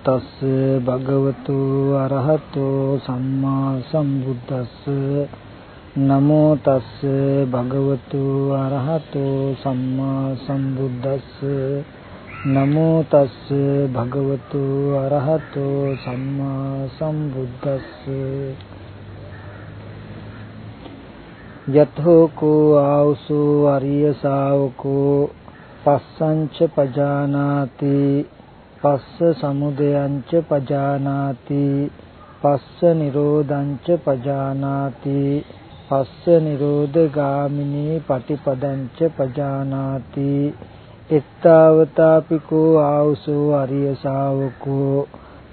තස්ස භගවතු අරහතෝ සම්මා සම්බුද්දස්ස නමෝ තස්ස භගවතු අරහතෝ සම්මා සම්බුද්දස්ස නමෝ තස්ස භගවතු අරහතෝ සම්මා සම්බුද්දස්ස යතෝ කෝ ආවසෝ අරිය ශාවකෝ පස්සංච පජානාති පස්ස සමුදයංච පජානාති පස්ස නිරෝධංච පජානාති පස්ස නිරෝධ ගාමිනී පටිපදංච පජානාති එත්තාවතාපිකෝ ආවසෝ අරිය ශාවකෝ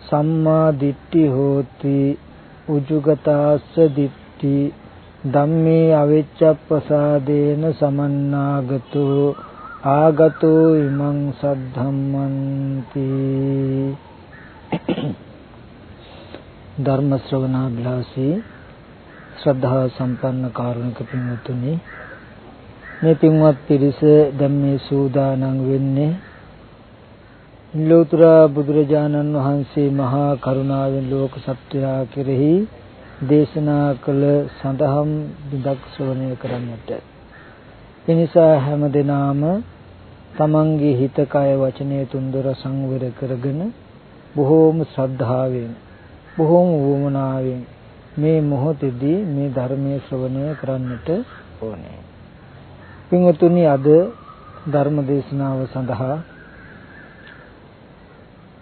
සම්මා දිට්ඨි හෝති උජුගතාස්ස දිට්ඨි ධම්මේ අවිච්ඡප්පසාදේන සමන්නාගතෝ ආගතෝ ඉමං සද්ධම්මන්ති. ධර්ම ශ්‍රවණාභිලාෂී ශ්‍රද්ධා සම්පන්න කාරුණික පින්වත්නි, මේ පින්වත් පිරිස දැන් මේ සූදානම් වෙන්නේ ලෝතර බුදුරජාණන් වහන්සේ මහා කරුණාවෙන් ලෝක සත්වයා කෙරෙහි දේශනා කළ සඳහම් බිදක් ශ්‍රවණය කරන්නට. එනිසා හැම දිනම තමන්ගේ හිත කය වචනය තුන්දොර සංවර කරගෙන බොහෝම ශ්‍රද්ධාවෙන් බොහෝම වුමනාවෙන් මේ මොහොතේදී මේ ධර්මයේ ශ්‍රවණය කරන්නට ඕනේ. පින්වතුනි, අද ධර්ම දේශනාව සඳහා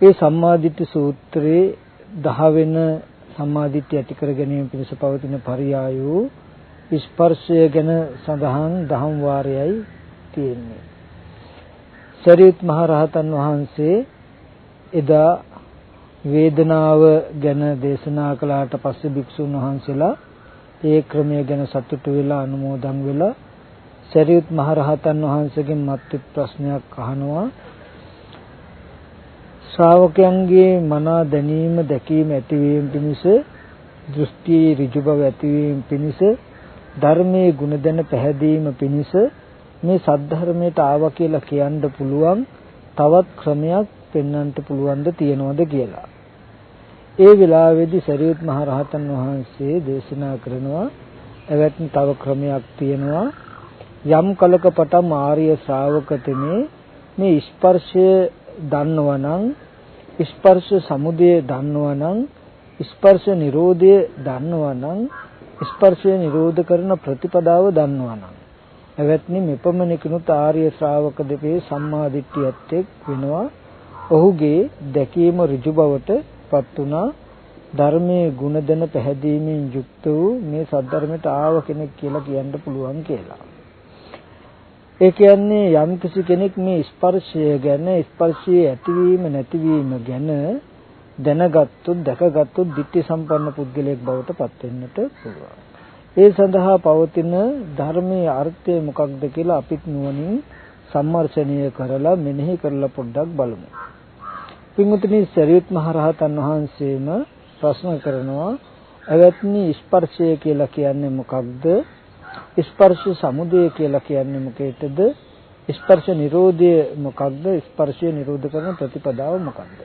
ඒ සම්මාදිට්ඨි සූත්‍රයේ 10 වෙනි සම්මාදිට්ඨිය ඇති කර ගැනීම පිණිස පවතින පරියාය ස්පර්ශය ගැන සඳහන් දහම් වාරයයි තියෙන්නේ. සරියුත් මහ රහතන් වහන්සේ එදා වේදනාව ගැන දේශනා කළාට පස්සේ භික්ෂුන් වහන්සේලා ඒ ක්‍රමය ගැන සතුටු වෙලා අනුමෝදන් වෙලා සරියුත් මහ රහතන් වහන්සේගෙන් මත් ප්‍රශ්නයක් අහනවා. ශ්‍රාවකයන්ගේ මනා දැනීම දැකීම ඇතිවීම පිණිස, දෘෂ්ටි ඍජු බව ඇතිවීම පිණිස, ධර්මයේ ගුණ දැන පැහැදීම පිණිස මේ සද්ධර්මයට ආවා කියලා කියන්න පුළුවන් තවත් ක්‍රමයක් පෙන්වන්නට පුළුවන්ද තියනවද කියලා. ඒ වෙලාවේදී සරියුත් මහ රහතන් වහන්සේ දේශනා කරනවා, එවැනි තව ක්‍රමයක් තියෙනවා. යම් කලක පටන් ආර්ය ශ්‍රාවකතෙමේ මේ ස්පර්ශය දන්නවනම්, ස්පර්ශ සමුදය දන්නවනම්, ස්පර්ශ නිරෝධය දන්නවනම්, ස්පර්ශය නිරෝධ කරන ප්‍රතිපදාව දන්නවනම්, එවත්නි මෙපමණකිනුත් ආර්ය ශ්‍රාවක දෙපේ සම්මා දිට්ඨියත් එක් වෙනවා. ඔහුගේ දැකීම ඍජු බවට පත් වුණා. ධර්මයේ ගුණ දැන පැහැදීමෙන් යුක්ත වූ මේ සද්ධර්මයට ආව කෙනෙක් කියලා කියන්න පුළුවන් කියලා. ඒ කියන්නේ යම් කිසි කෙනෙක් මේ ස්පර්ශය ගැන, ස්පර්ශයේ ඇතිවීම නැතිවීම ගැන දැනගත්තොත්, දැකගත්තොත් ditthi සම්පන්න පුද්ගලයෙක් බවට පත් වෙන්නට පුළුවන්. ඒ සඳහා පවතින ධර්මයේ අර්ථය මොකක්ද කියලා අපිත් නුවණින් සම්මර්ෂණය කරලා මෙනෙහි කරලා පොඩ්ඩක් බලමු. පින්වතුනි, සරියුත් මහ රහතන් වහන්සේම ප්‍රශ්න කරනවා, එවත්නි ස්පර්ශය කියලා කියන්නේ මොකක්ද? ස්පර්ශ සමුදය කියලා කියන්නේ මොකේද? ස්පර්ශ නිරෝධය මොකක්ද? ස්පර්ශය නිරෝධ කරන ප්‍රතිපදාව මොකක්ද?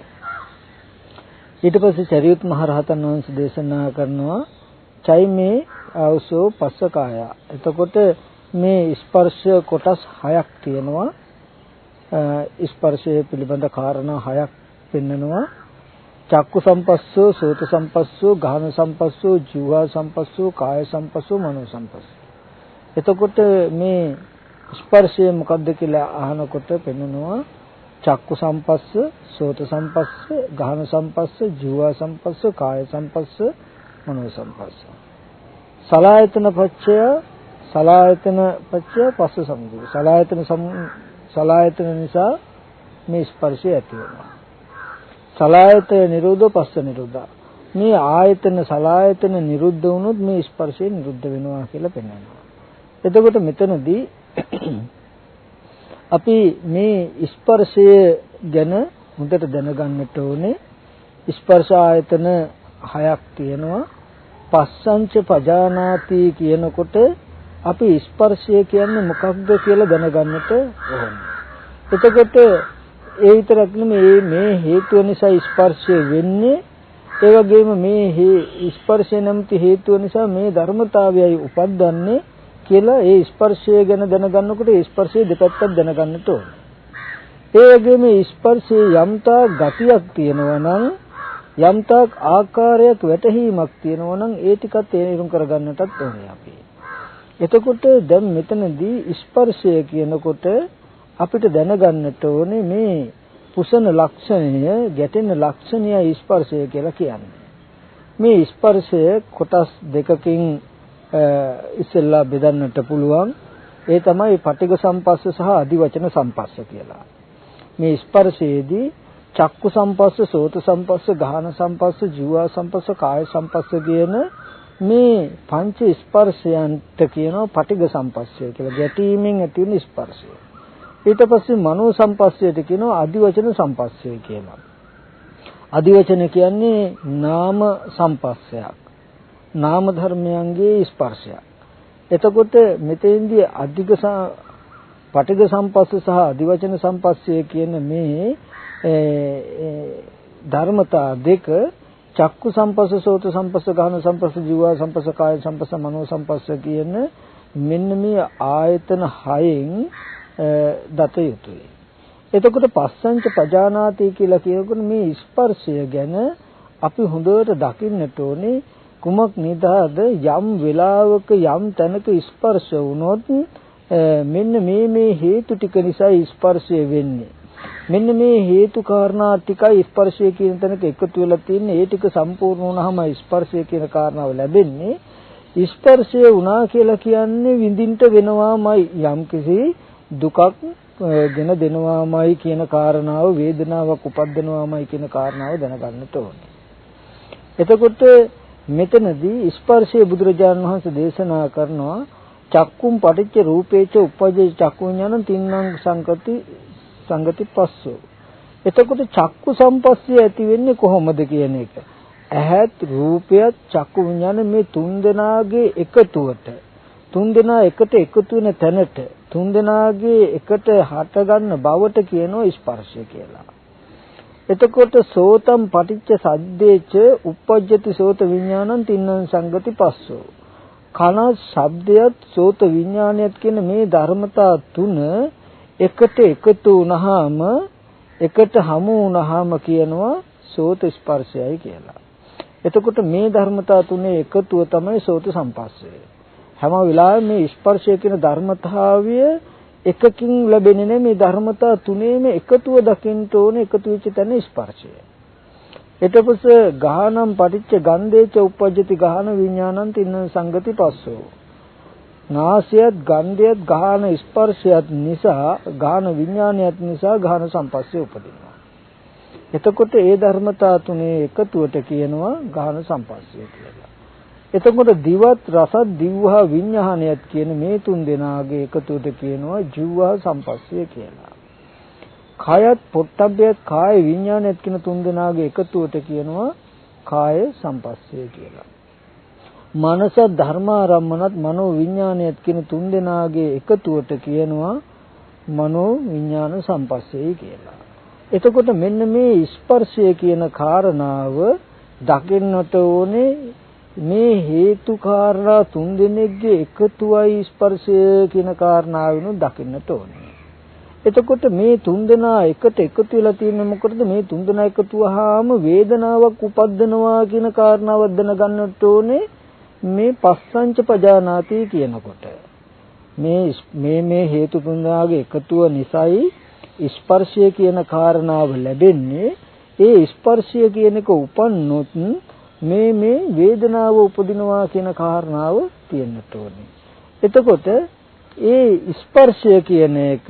ඊට පස්සේ සරියුත් මහ රහතන් වහන්සේ දේශනා කරනවා, චෛමේ ආවසෝ පස්සකාය. එතකොට මේ ස්පර්ශ කොටස් 6ක් තියෙනවා. ස්පර්ශය පිළිබඳ කාරණා 6ක් පෙන්නනවා. චක්කු සම්පස්සෝ, සෝත සම්පස්සෝ, ගාහන සම්පස්සෝ, ජීවා සම්පස්සෝ, කාය සම්පස්සෝ, මනෝ සම්පස්සෝ. එතකොට මේ ස්පර්ශය මොකක්ද කියලා අහනකොට පෙන්නනවා චක්කු සම්පස්ස, සෝත සම්පස්ස, ගාහන සම්පස්ස, ජීවා සම්පස්ස, කාය සම්පස්ස, මනෝ සම්පස්ස. සලආයතන පච්චය පස්ස සමුදය. සලආයතන නිසා මේ ස්පර්ශය ඇති වෙනවා. සලආයතන නිරෝධ පස්ස නිරෝධ. මේ ආයතන සලආයතන නිරුද්ධ වුණොත් මේ ස්පර්ශය නිරුද්ධ වෙනවා කියලා පෙන්වනවා. එතකොට මෙතනදී අපි මේ ස්පර්ශය ගැන හොඳට දැනගන්නට ඕනේ. ස්පර්ශ ආයතන 6ක් තියෙනවා. පස්සංච පජානාති කියනකොට අපි ස්පර්ශය කියන්නේ මොකක්ද කියලා දැනගන්නට ඕනේ. එතකොට ඒ විතරක් නෙමෙයි මේ හේතුව නිසා ස්පර්ශය වෙන්නේ. ඒ වගේම මේ ස්පර්ශය නැමැති හේතුව නිසා මේ ධර්මතාවයයි උපද්දන්නේ කියලා ඒ ස්පර්ශය ගැන දැනගන්නකොට ඒ ස්පර්ශයේ දෙපැත්තක් දැනගන්නට ඕනේ. ඒ වගේම ස්පර්ශයේ යම්තා ගතියක් තියෙනවා නම් යම්තාක් ආකාරයක් වැටහීමක් තියෙනවා නම් ඒ ටිකත් තේරුම් කරගන්නටත් ඕනේ අපි. එතකොට දැන් මෙතනදී ස්පර්ශය කියනකොට අපිට දැනගන්නට ඕනේ මේ පුසන ලක්ෂණය ගැටෙන ලක්ෂණය ස්පර්ශය කියලා කියන්නේ. මේ ස්පර්ශය කොටස් දෙකකින් ඉස්සෙල්ලා බෙදන්නට පුළුවන්. ඒ තමයි පටිඝ සම්පස්ස සහ අදිවචන සම්පස්ස කියලා. මේ ස්පර්ශයේදී චක්කු සම්පස්ස, සෝත සම්පස්ස, ගාහන සම්පස්ස, ජීවා සම්පස්ස, කාය සම්පස්ස කියන මේ පංච ස්පර්ශයන්ට කියනවා පටිඝ සම්පස්සය කියලා. ගැටීමෙන් ඇති වෙන ස්පර්ශය. ඊට පස්සේ මනෝ සම්පස්සයට කියනවා අදිවචන සම්පස්සය කියලා. අදිවචන කියන්නේ නාම සම්පස්සයක්. නාම ධර්මයන්ගේ ස්පර්ශයක්. එතකොට මෙතෙන්දී පටිඝ සම්පස්ස සහ අදිවචන සම්පස්සය කියන මේ ධර්මතා දෙක චක්කු සම්පස්ස, සෝත සම්පස්ස, ගාහන සම්පස්ස, ජීවා සම්පස්ස, කාය සම්පස්ස, මනෝ සම්පස්ස කියන මෙන්න මේ ආයතන හයෙන් දත යුතුයි. එතකොට පස්සංච පජානාති කියලා කියනකොට මේ ස්පර්ශය ගැන අපි හොඳට දකින්නට ඕනේ. කුමක් නිදාද යම් වෙලාවක යම් තැනක ස්පර්ශ වුණොත් මෙන්න මේ හේතු ටික නිසා ස්පර්ශය වෙන්නේ. මෙන්න මේ හේතු කාරණා ටිකයි ස්පර්ශය කියන තැනක එකතු වෙලා තියෙන්නේ. ඒ ටික සම්පූර්ණ වුණාම ස්පර්ශය කියන කාරණාව ලැබෙන්නේ. ස්පර්ශය වුණා කියලා කියන්නේ විඳින්න වෙනවාමයි, යම්කිසි දුකක් ගෙන දෙනවාමයි කියන කාරණාව, වේදනාවක් උපද්දනවාමයි කියන කාරණාව දැනගන්නට ඕනේ. එතකොට මෙතනදී ස්පර්ශයේ බුදුරජාණන් වහන්සේ දේශනා කරනවා චක්කුම් පටිච්ච රූපේච උපජ්ජේ චක්කු විඥානං තින්නම් සංගති පස්සෝ. එතකොට චක්කු සම්පස්සය ඇති වෙන්නේ කොහොමද කියන එක. ඇහත් රූපයත් චක්කු විඥාන මේ තුන්දෙනාගේ එකතුවට, තුන්දෙනා එකට එකතු වෙන තැනට, තුන්දෙනාගේ එකට හට ගන්න බවට කියනවා ස්පර්ශය කියලා. එතකොට සෝතම් පටිච්ච සද්දේච uppajjati සෝත විඥානං තින්නම් සංගති පස්සෝ. කන ශබ්දයත් සෝත විඥානයත් කියන මේ ධර්මතා තුන එකට එකතු වුණාම, එකට හමු වුණාම කියනවා සෝත ස්පර්ශයයි කියලා. එතකොට මේ ධර්මතා තුනේ එකතුව තමයි සෝත සම්පස්සය. හැම වෙලාවෙම මේ ස්පර්ශය කියන ධර්මතාවය එකකින් ලැබෙන්නේ නෙමෙයි, මේ ධර්මතා තුනේම එකතුව දකින්න ඕනේ. එකතු වෙච්ච තැන ස්පර්ශය. ඊට පස්සේ ගාහනම් පටිච්ච ගන්ධේච uppajjati ගාහන විඥානං තින්න සංගති පස්සෝ. නාසයත් ගන්ධයත් ගාහන ස්පර්ශයත් නිසා, ගාහන විඥානයත් නිසා ගාහන සම්පස්සේ උපදිනවා. එතකොට ඒ ධර්මතා තුනේ එකතුවට කියනවා ගාහන සම්පස්සය කියලා. එතකොට දිවත් රසත් දිව්වා විඥානයත් කියන මේ තුන් දෙනාගේ එකතුවට කියනවා ජීවහා සම්පස්සය කියලා. කායත් පොට්ටබ්බයත් කාය විඥානයත් කියන තුන් දෙනාගේ එකතුවට කියනවා කාය සම්පස්සය කියලා. මනස ධර්මාරම්මනත් මනෝ විඥානයත් කියන තුන් දෙනාගේ එකතුවට කියනවා මනෝ විඥාන සම්පස්සය කියලා. එතකොට මෙන්න මේ ස්පර්ශය කියන කාරණාව දකින්නට ඕනේ. මේ හේතු කාරණා තුන් දෙනෙක්ගේ එකතුවයි ස්පර්ශය කියන කාරණාවෙනු දකින්නට ඕනේ. එතකොට මේ තුන් දෙනා එකට එකතු වෙලා තියෙන්නේ මොකටද? මේ තුන් දෙනා එකතු වහාම වේදනාවක් උපද්දනවා කියන කාරණාවක් දැනගන්නට ඕනේ. මේ පස්සංච පජානාති කියනකොට මේ හේතු තුන් දෙනාගේ එකතුව නිසායි ස්පර්ශය කියන කාරණාව ලැබෙන්නේ. ඒ ස්පර්ශය කියන එක උපන්නොත් මේ වේදනාව උපදිනවා කියන කාරණාව තියෙන්නට ඕනේ. එතකොට ඒ ස්පර්ශය කියන එක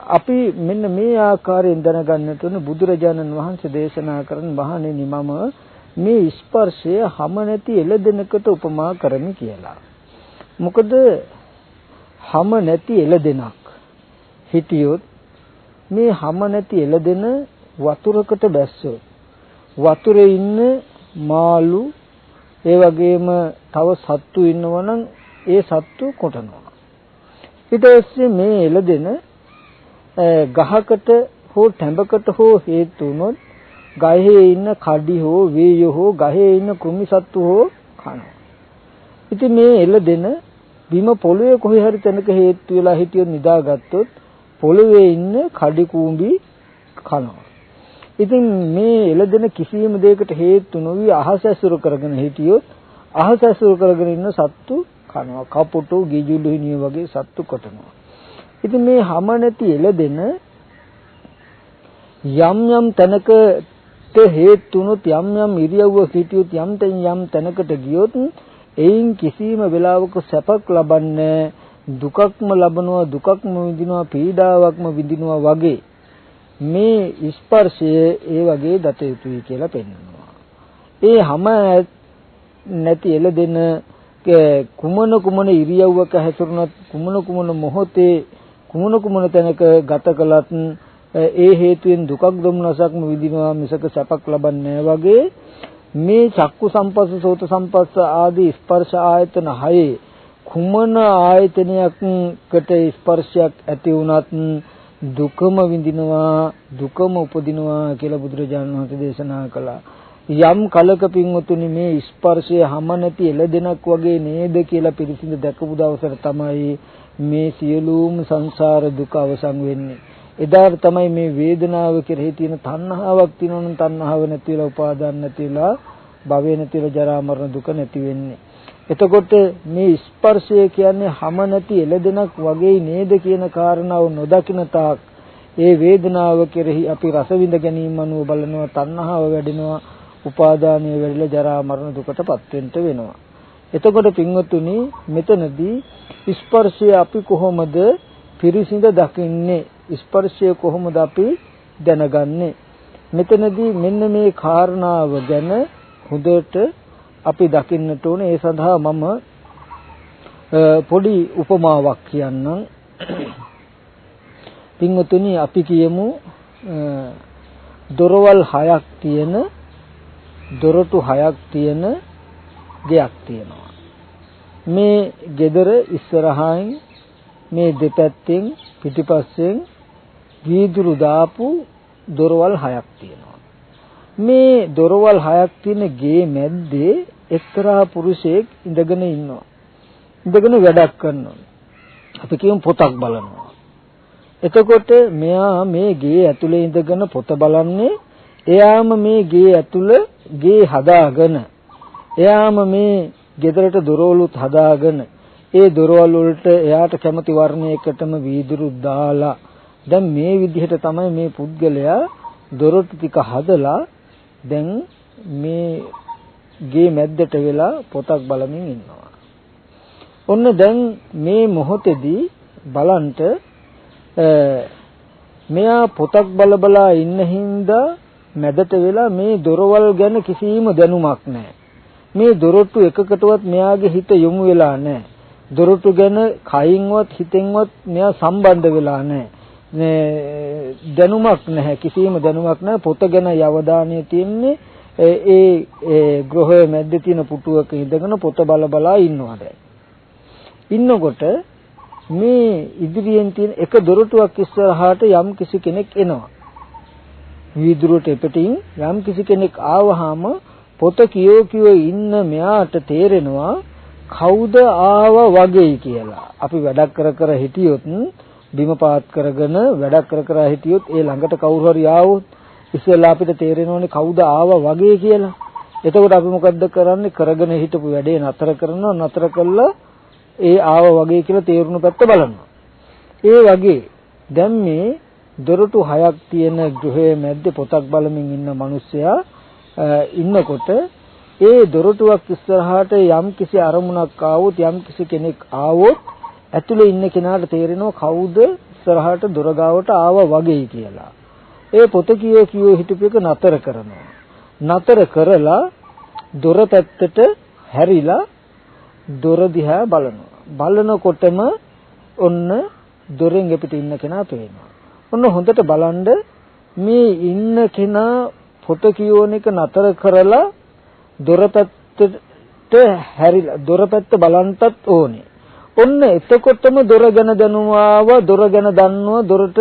අපි මෙන්න මේ ආකාරයෙන් දැනගන්නට ඕනේ. බුදුරජාණන් වහන්සේ දේශනා කරන මහණෙනි මම මේ ස්පර්ශය හැම නැති එළදෙනකට උපමා කරමි කියලා. මොකද හැම නැති එළදෙනක් හිටියොත් මේ හැම නැති එළදෙන වතුරකට බැස්සොත් වතුරේ ඉන්න මාළු ඒ වගේම තව සත්තු ඉන්නවනම් ඒ සත්තු කොටනවා. ඊට පස්සේ මේ එළදෙන ගහකට හෝ ටැඹකට හෝ හේතු වුණොත් ගහේ ඉන්න කඩි හෝ වේය හෝ ගහේ ඉන්න කෘමිසත්තු හෝ කනවා. ඉතින් මේ එළදෙන බිම පොළවේ කොහේ හරි තැනක හේතු වෙලා හිටියොත් නිදාගත්තොත් පොළවේ ඉන්න කඩි කූඹි කනවා. ඉතින් මේ එළදෙන කිසියම් දෙයකට හේතු නොවි අහස ඇසුරු කරගෙන හිටියොත් අහස ඇසුරු කරගෙන ඉන්න සත්තු කනවා. කපුටු ගිජුළු හිණිය වගේ සත්තු කොටනවා. ඉතින් මේ හැම නැති එළදෙන යම් යම් තැනකට හේතු වුණොත් යම් යම් ඉරියව්වක හිටියොත් යම් තැනකට ගියොත් එයින් කිසිම වෙලාවක සැපක් ලබන්නේ දුකක්ම ලබනවා දුකක්ම විඳිනවා පීඩාවක්ම විඳිනවා වගේ මේ ස්පර්ශය ඒ වගේ දත යුතුයි කියලා පෙන්වනවා. ඒ හැම නැති එළදෙන කුමන ඉරියව්වක හැසිරුණත් කුමන මොහොතේ කුමන තැනක ගත කළත් ඒ හේතුවෙන් දුකක් දුම්නසක්ම විඳිනවා මිසක සැපක් ලබන්නේ වගේ මේ චක්කු සම්පස්ස සෝත සම්පස්ස ආදී ස්පර්ශ ආයතන හයේ කුමන ආයතනයකට ස්පර්ශයක් ඇති වුණත් දුකම විඳිනවා දුකම උපදිනවා කියලා බුදුරජාණන් වහන්සේ දේශනා කළා. යම් කලක පින්වතුනි මේ ස්පර්ශය හැම නැති එළදෙනක් වගේ නේද කියලා පිරිසිදු දැකපු දවසට තමයි මේ සියලුම සංසාර දුක අවසන් වෙන්නේ. එදාට තමයි මේ වේදනාව කෙරෙහි තියෙන තණ්හාවක් තියෙනවනම් තණ්හාව නැති වෙලා උපාදාන නැති වෙලා භවය නැති වෙලා ජරා මරණ දුක නැති වෙන්නේ. එතකොට මේ ස්පර්ශය කියන්නේ හැම නැති එළදෙනක් වගේ නේද කියන කාරණාව නොදකින තාක් ඒ වේදනාව කෙරෙහි අපි රස විඳ ගැනීම අනුව බලනවා තණ්හාව වැඩෙනවා උපාදානය වැඩිලා ජරා මරණ දුකටපත් වෙන්න වෙනවා. එතකොට පින්වතුනි මෙතනදී ස්පර්ශය අපි කොහොමද පිරිසිඳ දකින්නේ ස්පර්ශය කොහොමද අපි දැනගන්නේ මෙතනදී මෙන්න මේ කාරණාව ගැන හොඳට අපි දකින්නට ඕනේ. ඒ සඳහා මම පොඩි උපමාවක් කියන්නම්. පින්වතුනි අපි කියමු දොරවල් 6ක් තියෙන දොරටු 6ක් තියෙන ගෙයක් තියෙනවා. මේ ගෙදර ඉස්සරහින් මේ දෙපැත්තෙන් පිටිපස්සෙන් වීදුරු දාපු දොරවල් 6ක් තියෙනවා. මේ දොරවල් 6ක් තියෙන ගේ මැද්දේ එක්තරා පුරුෂයෙක් ඉඳගෙන ඉන්නවා. ඉඳගෙන වැඩක් කරනවා. අපි කියමු පොතක් බලනවා. එතකොට මෙයා මේ ගේ ඇතුලේ ඉඳගෙන පොත බලන්නේ. එයාම මේ ගේ ඇතුළ ගේ හදාගෙන එයාම මේ ගෙදරට දොරවලුත් හදාගෙන ඒ දොරවල් වලට එයාට කැමති වර්ණයකටම වීදුරු දාලා දැන් මේ විදිහට තමයි මේ පුද්ගලයා දොරටු ටික හදලා දැන් මේ ගේ මැද්දට වෙලා පොතක් බලමින් ඉන්නවා. ඔන්න දැන් මේ මොහොතේදී බලන්ට මෙයා පොතක් බලා ඉන්න හින්දා මැදට වෙලා මේ දොරවල් ගැන කිසිම දැනුමක් නැහැ. මේ දොරටු එකකටවත් මෙයාගේ හිත යොමු වෙලා නැහැ. දොරටු ගැන කයින්වත් හිතෙන්වත් මෙයා සම්බන්ධ වෙලා නැහැ. දැනුමක් නැහැ කිසිම දැනුමක් නැහැ. පොත ගැන අවධානය තියෙන්නේ ඒ ගෘහයේ මැද්දේ තියෙන පුටුවක ඉඳගෙන පොත බලා ඉන්නවා දැන්. ඉන්නකොට මේ ඉදිරියෙන් තියෙන එක දොරටුවක් ඉස්සරහාට යම් කිසි කෙනෙක් එනවා. වීදුරුවට එපටින් යම් කිසි කෙනෙක් ආවහම පොත කියෝ ඉන්න මෙයාට තේරෙනවා කවුද ආවා වගේ කියලා. අපි වැඩක් කර හිටියොත් බිම පාත් කරගෙන වැඩක් කර හිටියොත් ඒ ළඟට කවුරු හරි ආවොත් ඉස්සෙල්ලා අපිට තේරෙනවනේ කවුද ආවා වගේ කියලා. එතකොට අපි මොකද්ද කරන්නේ? කරගෙන හිටපු වැඩේ නතර කරනවා. නතර කළා ඒ ආවා වගේ කියලා තේරුණු පැත්ත බලනවා. ඒ වගේ දැන් මේ දොරටු 6ක් තියෙන ගෘහයේ මැද්දේ පොතක් බලමින් ඉන්න මිනිස්සයා ඉන්නකොට ඒ දොරටුවක් ඉස්සරහාට යම් කිසි අරමුණක් ආවොත් යම් කිසි කෙනෙක් ආවොත් ඇතුලේ ඉන්න කෙනාට තේරෙනවා කවුද ඉස්සරහාට දොර ගාවට ආවා වගේ කියලා. ඒ පොත කියෝ හිටපු එක නතර කරනවා. නතර කරලා දොර පැත්තට හැරිලා දොර දිහා බලනවා. බලනකොටම ඔන්න දොරෙන් එපිට ඉන්න කෙනා පේනවා. ඔන්න හොඳට බලන්න මේ ඉන්න කෙනා පොත කියෝන එක නතර කරලා දොර පැත්තට හැරිලා දොර පැත්ත බලන්නත් ඕනේ. ඔන්න එතකොටම දොර ගැන දැනුමාව, දොර ගැන දන්නවා, දොරට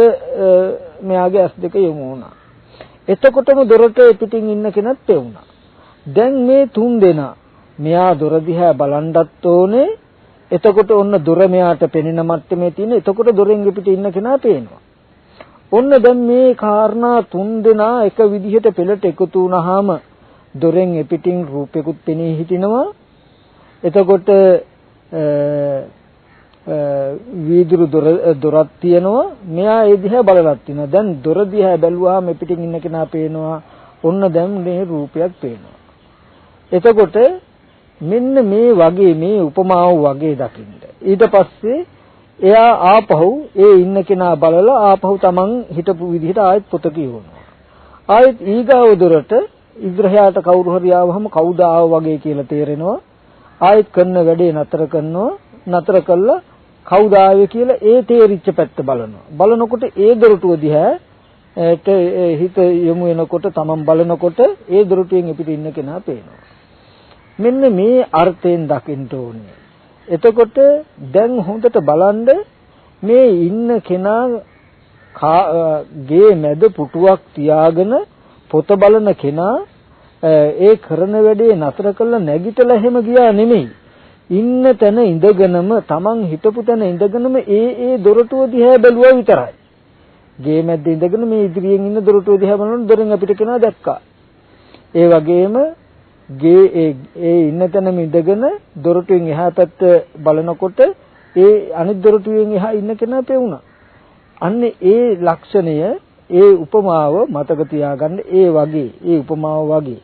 මෙයාගේ ඇස් දෙක යොමු වුණා. එතකොටම දොරට පිටින් ඉන්න කෙනත් පෙවුණා. දැන් මේ තුන් දෙනා මෙයා දොර දිහා බලන්නත් ඕනේ. එතකොට ඔන්න දොර මෙයාට පෙනෙන මට්ටමේ තියෙන. එතකොට දොරෙන් පිට ඉන්න කෙනා පේනවා. ඔන්න දැන් මේ කාරණා තුන් දෙනා එක විදිහට පෙළට එකතු වුණාම දොරෙන් පිටින් රූපෙකුත් පෙනී හිටිනවා. එතකොට වීදුරු දොරක් තියෙනවා. මෙයා ඒ දිහා බලලත් තිනවා. දැන් දොර දිහා බැලුවාම පිටින් ඉන්න කෙනා පේනවා. ඔන්න දැන් මේ රූපයක් පේනවා. එතකොට මෙන්න මේ වගේ මේ උපමාව වගේ දකින්න. ඊට පස්සේ එයා ආපහු ඒ ඉන්න කෙනා බලලා ආපහු Taman හිටපු විදිහට ආයෙත් පොත කියවනවා. ආයෙත් ඊගාව දොරට ඉබ්‍රහයාට කවුරු හරි ආවම කවුද ආව වගේ කියලා තේරෙනවා. ආයෙත් කරන වැඩේ නතර කරනවා. නතර කළා කවුද ආවේ කියලා ඒ තේරිච්ච පැත්ත බලනවා. බලනකොට ඒ දොරටුව දිහා හිත යොමු වෙනකොට Taman බලනකොට ඒ දොරටුවෙන් පිට ඉන්න කෙනා පේනවා. මෙන්න මේ අර්ථයෙන් දකින්න ඕනේ. එතකොට දැන් හොඳට බලන්න මේ ඉන්න කෙනා ගේ මැද පුටුවක් තියාගෙන පොත බලන කෙනා ඒ කරන වැඩේ නතර කළා නැගිටලා එහෙම ගියා නෙමෙයි. ඉන්න තැන ඉඳගෙනම Taman හිටපු තැන ඉඳගෙනම ඒ දොරටුව දිහා බැලුවා විතරයි. ගේ මැද්ද ඉඳගෙන මේ ඉදිරියෙන් ඉන්න දොරටුව දිහා බලනකොට දොරෙන් අපිට කෙනා දැක්කා. ඒ වගේම ගේ ඒ ඉන්න තැනම ඉඳගෙන දොරටුවෙන් එහා පැත්ත බලනකොට ඒ අනිත් දොරටුවෙන් එහා ඉන්න කෙනා පෙවුණා. අන්න ඒ ලක්ෂණය ඒ උපමාව මතක තියාගන්න. ඒ උපමාව වගේ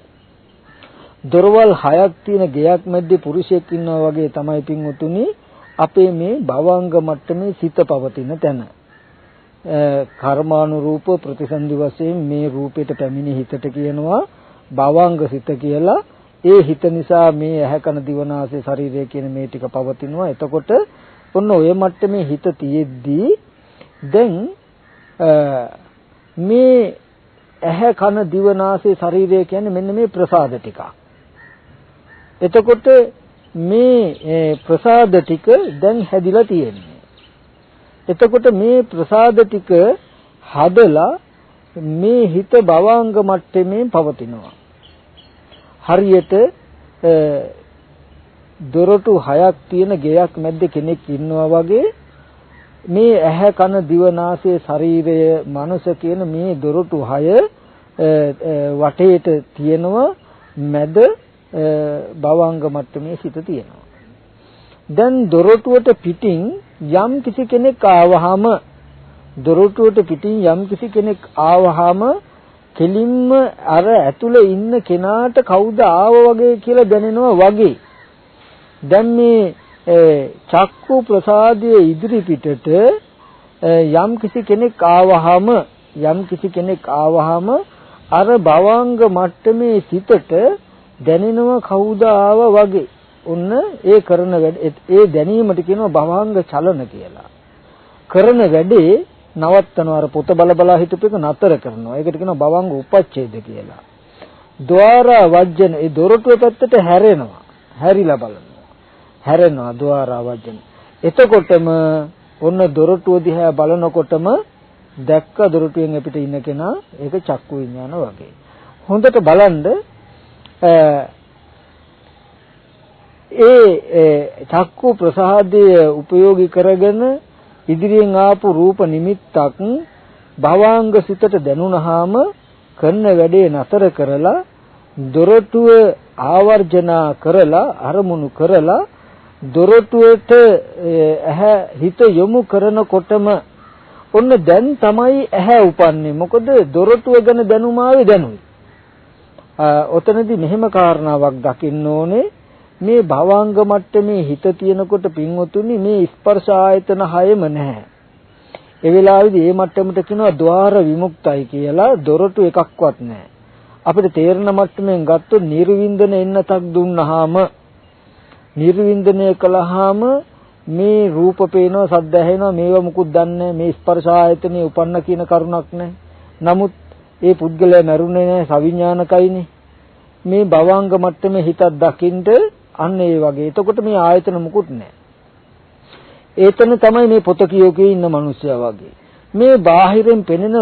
දොරවල් 6ක් තියෙන ගෙයක් මැද්දේ පුරුෂයෙක් ඉන්නවා වගේ තමයි පින්වතුනි අපේ මේ භවංග මට්ටමේ සිත පවතින තැන. කර්මානුරූප ප්‍රතිසන්දි වශයෙන් මේ රූපයට පැමිණි හිතට කියනවා භවංග සිත කියලා. ඒ හිත නිසා මේ ඇහැ කන දිව නාසය ශරීරය කියන මේ ටික පවතිනවා. එතකොට ඔන්න ඔය මට්ටමේ හිත තියෙද්දී දැන් මේ ඇහැ කන දිව නාසය ශරීරය කියන්නේ මෙන්න මේ ප්‍රසාද ටික. එතකොට මේ ප්‍රසාද ටික දැන් හැදිලා තියෙන්නේ. එතකොට මේ ප්‍රසාද ටික හදලා මේ හිත භවංග මට්ටමේ පවතිනවා. හරියට දොරටු 6ක් තියෙන ගෙයක් මැද්දේ කෙනෙක් ඉන්නවා වගේ මේ ඇහැ කන දිව නාසය ශරීරය මනස කියන මේ දොරටු 6 වටේට තියෙනවා. මැද භවංග මට්ටමේ සිට තියෙනවා. දැන් දොරටුවට පිටින් යම් කිසි කෙනෙක් ආවහම කෙලින්ම අර ඇතුලේ ඉන්න කෙනාට කවුද ආව වගේ කියලා දැනෙනවා වගේ. දැන් මේ චක්කු ප්‍රසාදයේ ඉදිරි පිටට යම් කිසි කෙනෙක් ආවහම අර භවංග මට්ටමේ සිතට දැනෙනවා කවුද ආව වගේ. ඔන්න ඒ කරන වැඩ ඒ දැනීමට කියනවා භවංග චලන කියලා. කරන වැඩේ නවත්තනවා. අර පොත බල හිටපු එක නතර කරනවා. ඒකට කියනවා භවංග උපච්ඡේද කියලා. ద్వාරා වජ්ජන ඒ දොරටුව පැත්තට හැරෙනවා. හැරිලා බලනවා. හැරෙනවා ద్వාරා වජ්ජන. එතකොටම ඔන්න දොරටුව දිහා බලනකොටම දැක්ක දොරටුවෙන් අපිට ඉන්න කෙනා ඒක චක්කු විඥාන වගේ. හොඳට බලන්න චක්කු ප්‍රසාදය උපයෝගී කරගෙන ඉදිරියෙන් ආපු රූප නිමිත්තක් භවංග සිතට දැනුණාම කරන වැඩේ නතර කරලා දොරටුව ආවර්ජනා කරලා අරමුණු කරලා දොරටුවට ඇහැ හිත යොමු කරනකොටම ඔන්න දැන් තමයි ඇහැ උපන්නේ. මොකද දොරටුව ගැන දැනුම ආවේ දැනුයි. ඔතනදී මෙහෙම කාරණාවක් දකින්න ඕනේ. මේ භවංග මට්ටමේ හිත තියෙනකොට පින්වතුනි මේ ස්පර්ශ ආයතන 6ම නැහැ. ඒ වෙලාවේදී මේ මට්ටමට කියනවා ద్వාර විමුක්තයි කියලා. දොරටු එකක්වත් නැහැ. අපිට තේරෙන මට්ටමෙන් ගත්තොත් නිර්වින්දන එන්නතක් දුන්නාම නිර්වින්දනය කළාම මේ රූප පේනවා, සද්ද ඇහෙනවා, මේවා මුකුත් දන්නේ මේ ස්පර්ශ ආයතනේ උපන්න කියන කරුණක් නැහැ. නමුත් ඒ පුද්ගලයා මරුනේ නැහැ, සවිඥානිකයිනේ. මේ භවංග මට්ටමේ හිතක් දකින්ද අන්න ඒ වගේ. එතකොට මේ ආයතන මුකුත් නැහැ. ඒතන තමයි මේ පොත කියෝකේ ඉන්න මිනිස්සයා වගේ. මේ බාහිරින් පෙනෙන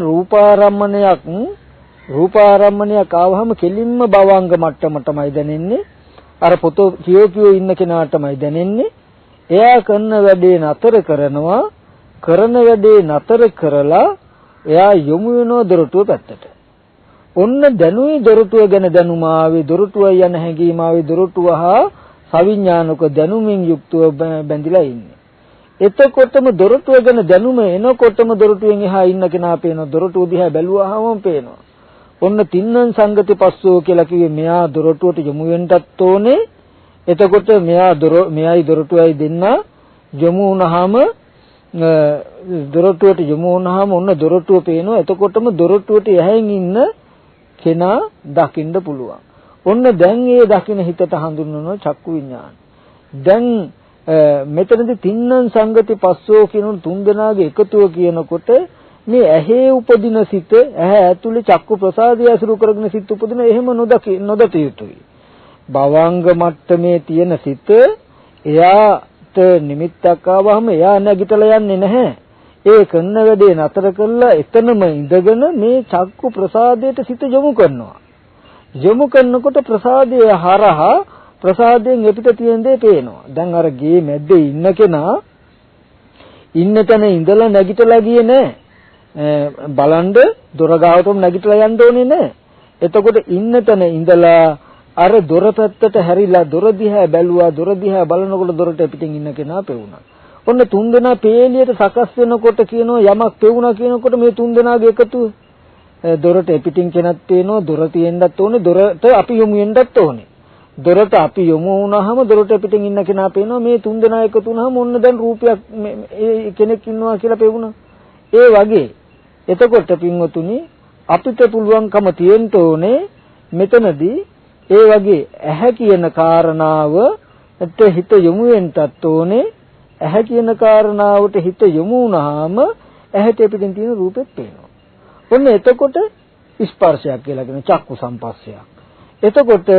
රූපාරම්මණයක් ආවහම කෙලින්ම භවංග මට්ටමටමයි දැනෙන්නේ. අර පොත කියෝ ඉන්න කෙනාටමයි දැනෙන්නේ. එයා කරන වැඩේ නතර කරනවා. කරන වැඩේ නතර කරලා එයා යොමු වෙනවා දොරටුව පැත්තට. ඔන්න දැනුයි දොරටුව ගැන දැනුම ආවේ, දොරටුව යන හැඟීම ආවේ, දොරටුව හා සවිඥානික දැනුමින් යුක්තව බැඳිලා ඉන්නේ. එතකොටම දොරටුව ගැන දැනුම එනකොටම දොරටුවෙන් එහා ඉන්න කෙනා පේනවා. දොරටුව දිහා බැලුවාම පේනවා. ඔන්න තින්නං සංගති පස්සෝ කියලා කිව්වේ මෙයා දොරටුවට යොමු වෙන්නත් ඕනේ. එතකොට මෙයයි දොරටුවයි දෙන්න යොමු වුණාම දොරටුවට යොමු වුණාම ඔන්න දොරටුව පේනවා. එතකොටම දොරටුවට යහින් ඉන්න කෙනා දකින්න පුළුවන්. ඔන්න දැන් ඒ දකින්න හිතට හඳුන්වනවා චක්කු විඥාන. දැන් මෙතනදී තින්නං සංගති පස්සෝ කියන තුන් දෙනාගේ එකතුව කියනකොට මේ ඇහි උපදින සිත, ඇහැ ඇතුලේ චක්කු ප්‍රසාදය අසුරු කරගෙන සිත උපදින එහෙම නොදත යුතුයි. භවංග මට්ටමේ තියෙන සිත එයාට නිමිත්තක් ආවම එයා නැගිටලා යන්නේ නැහැ. ඒ කරන වැඩේ නතර කළා එතනම ඉඳගෙන මේ චක්කු ප්‍රසාදයට සිත යොමු කරනවා. යොමු කරනකොට ප්‍රසාදය හරහා ප්‍රසාදයෙන් එපිට තියෙන දේ පේනවා. දැන් අර ගේ මැද්දේ ඉන්න කෙනා ඉන්න තැන ඉඳලා නැගිටලා ගියේ නැහැ. බලන්න දොර ගාවටම නැගිටලා යන්න ඕනේ නැහැ. එතකොට ඉන්න තැන ඉඳලා අර දොර පැත්තට හැරිලා දොර දිහා බැලුවා. දොර දිහා බලනකොට දොරට පිටින් ඉන්න කෙනා පෙවුණා. ඔන්න තුන් දෙනා පේලියට සකස් වෙනකොට කියනවා යමක් පෙවුණා කියනකොට මේ තුන් දෙනාගේ එකතුව දොරට පිටින් කෙනත් පේනවා. දොර තියෙන්නත් ඕනේ. දොරට අපි යොමු වෙන්නත් ඕනේ. දොරට අපි යොමු වුණාම දොරට පිටින් ඉන්න කෙනා පේනවා. මේ තුන් දෙනා එකතු වුණාම ඔන්න දැන් රූපයක් කෙනෙක් ඉන්නවා කියලා පෙවුණා. ඒ වගේ එතකොට පින්වතුනි අපිට පුළුවන්කම තියෙන්න ඕනේ මෙතනදී ඒ වගේ ඇහැ කියන කාරණාවට හිත යොමු වෙන්නත් ඕනේ. ඇහැ කියන කාරණාවට හිත යොමු වුණාම ඇහැට පිටින් තියෙන රූපෙත් පේනවා. ඔන්න එතකොට ස්පර්ශයක් කියලා කියන චක්කු සම්පස්සයක්. එතකොට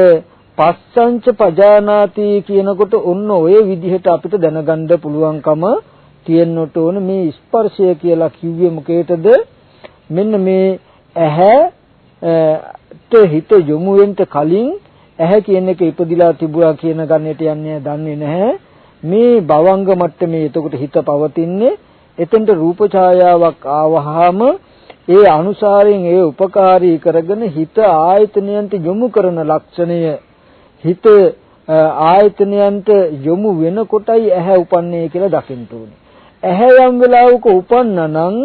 පස්සංච පජානාති කියනකොට ඔන්න ඔය විදිහට අපිට දැනගන්න පුළුවන්කම තියෙන්නට ඕන මේ ස්පර්ශය කියලා කිව්වේ මොකේද? මෙන්න මේ ඇහැට හිත යොමු වෙන්න කලින් ඇහැ කියන එක ඉපදිලා තිබුණා කියන ගන්නට යන්නේ දන්නේ නැහැ. මේ භවංග මට්ටමේ එතකොට හිත පවතින්නේ. එතෙන්ට රූප ඡායාවක් ආවහම ඒ අනුසාරයෙන් ඒ උපකාරී කරගෙන හිත ආයතනයන්ට යොමු කරන ලක්ෂණය හිත ආයතනයන්ට යොමු වෙනකොටයි ඇහැ උපන්නේ කියලා දකින්න ඕනේ. ඇහැ යම් වෙලාවක උපන්නා නම්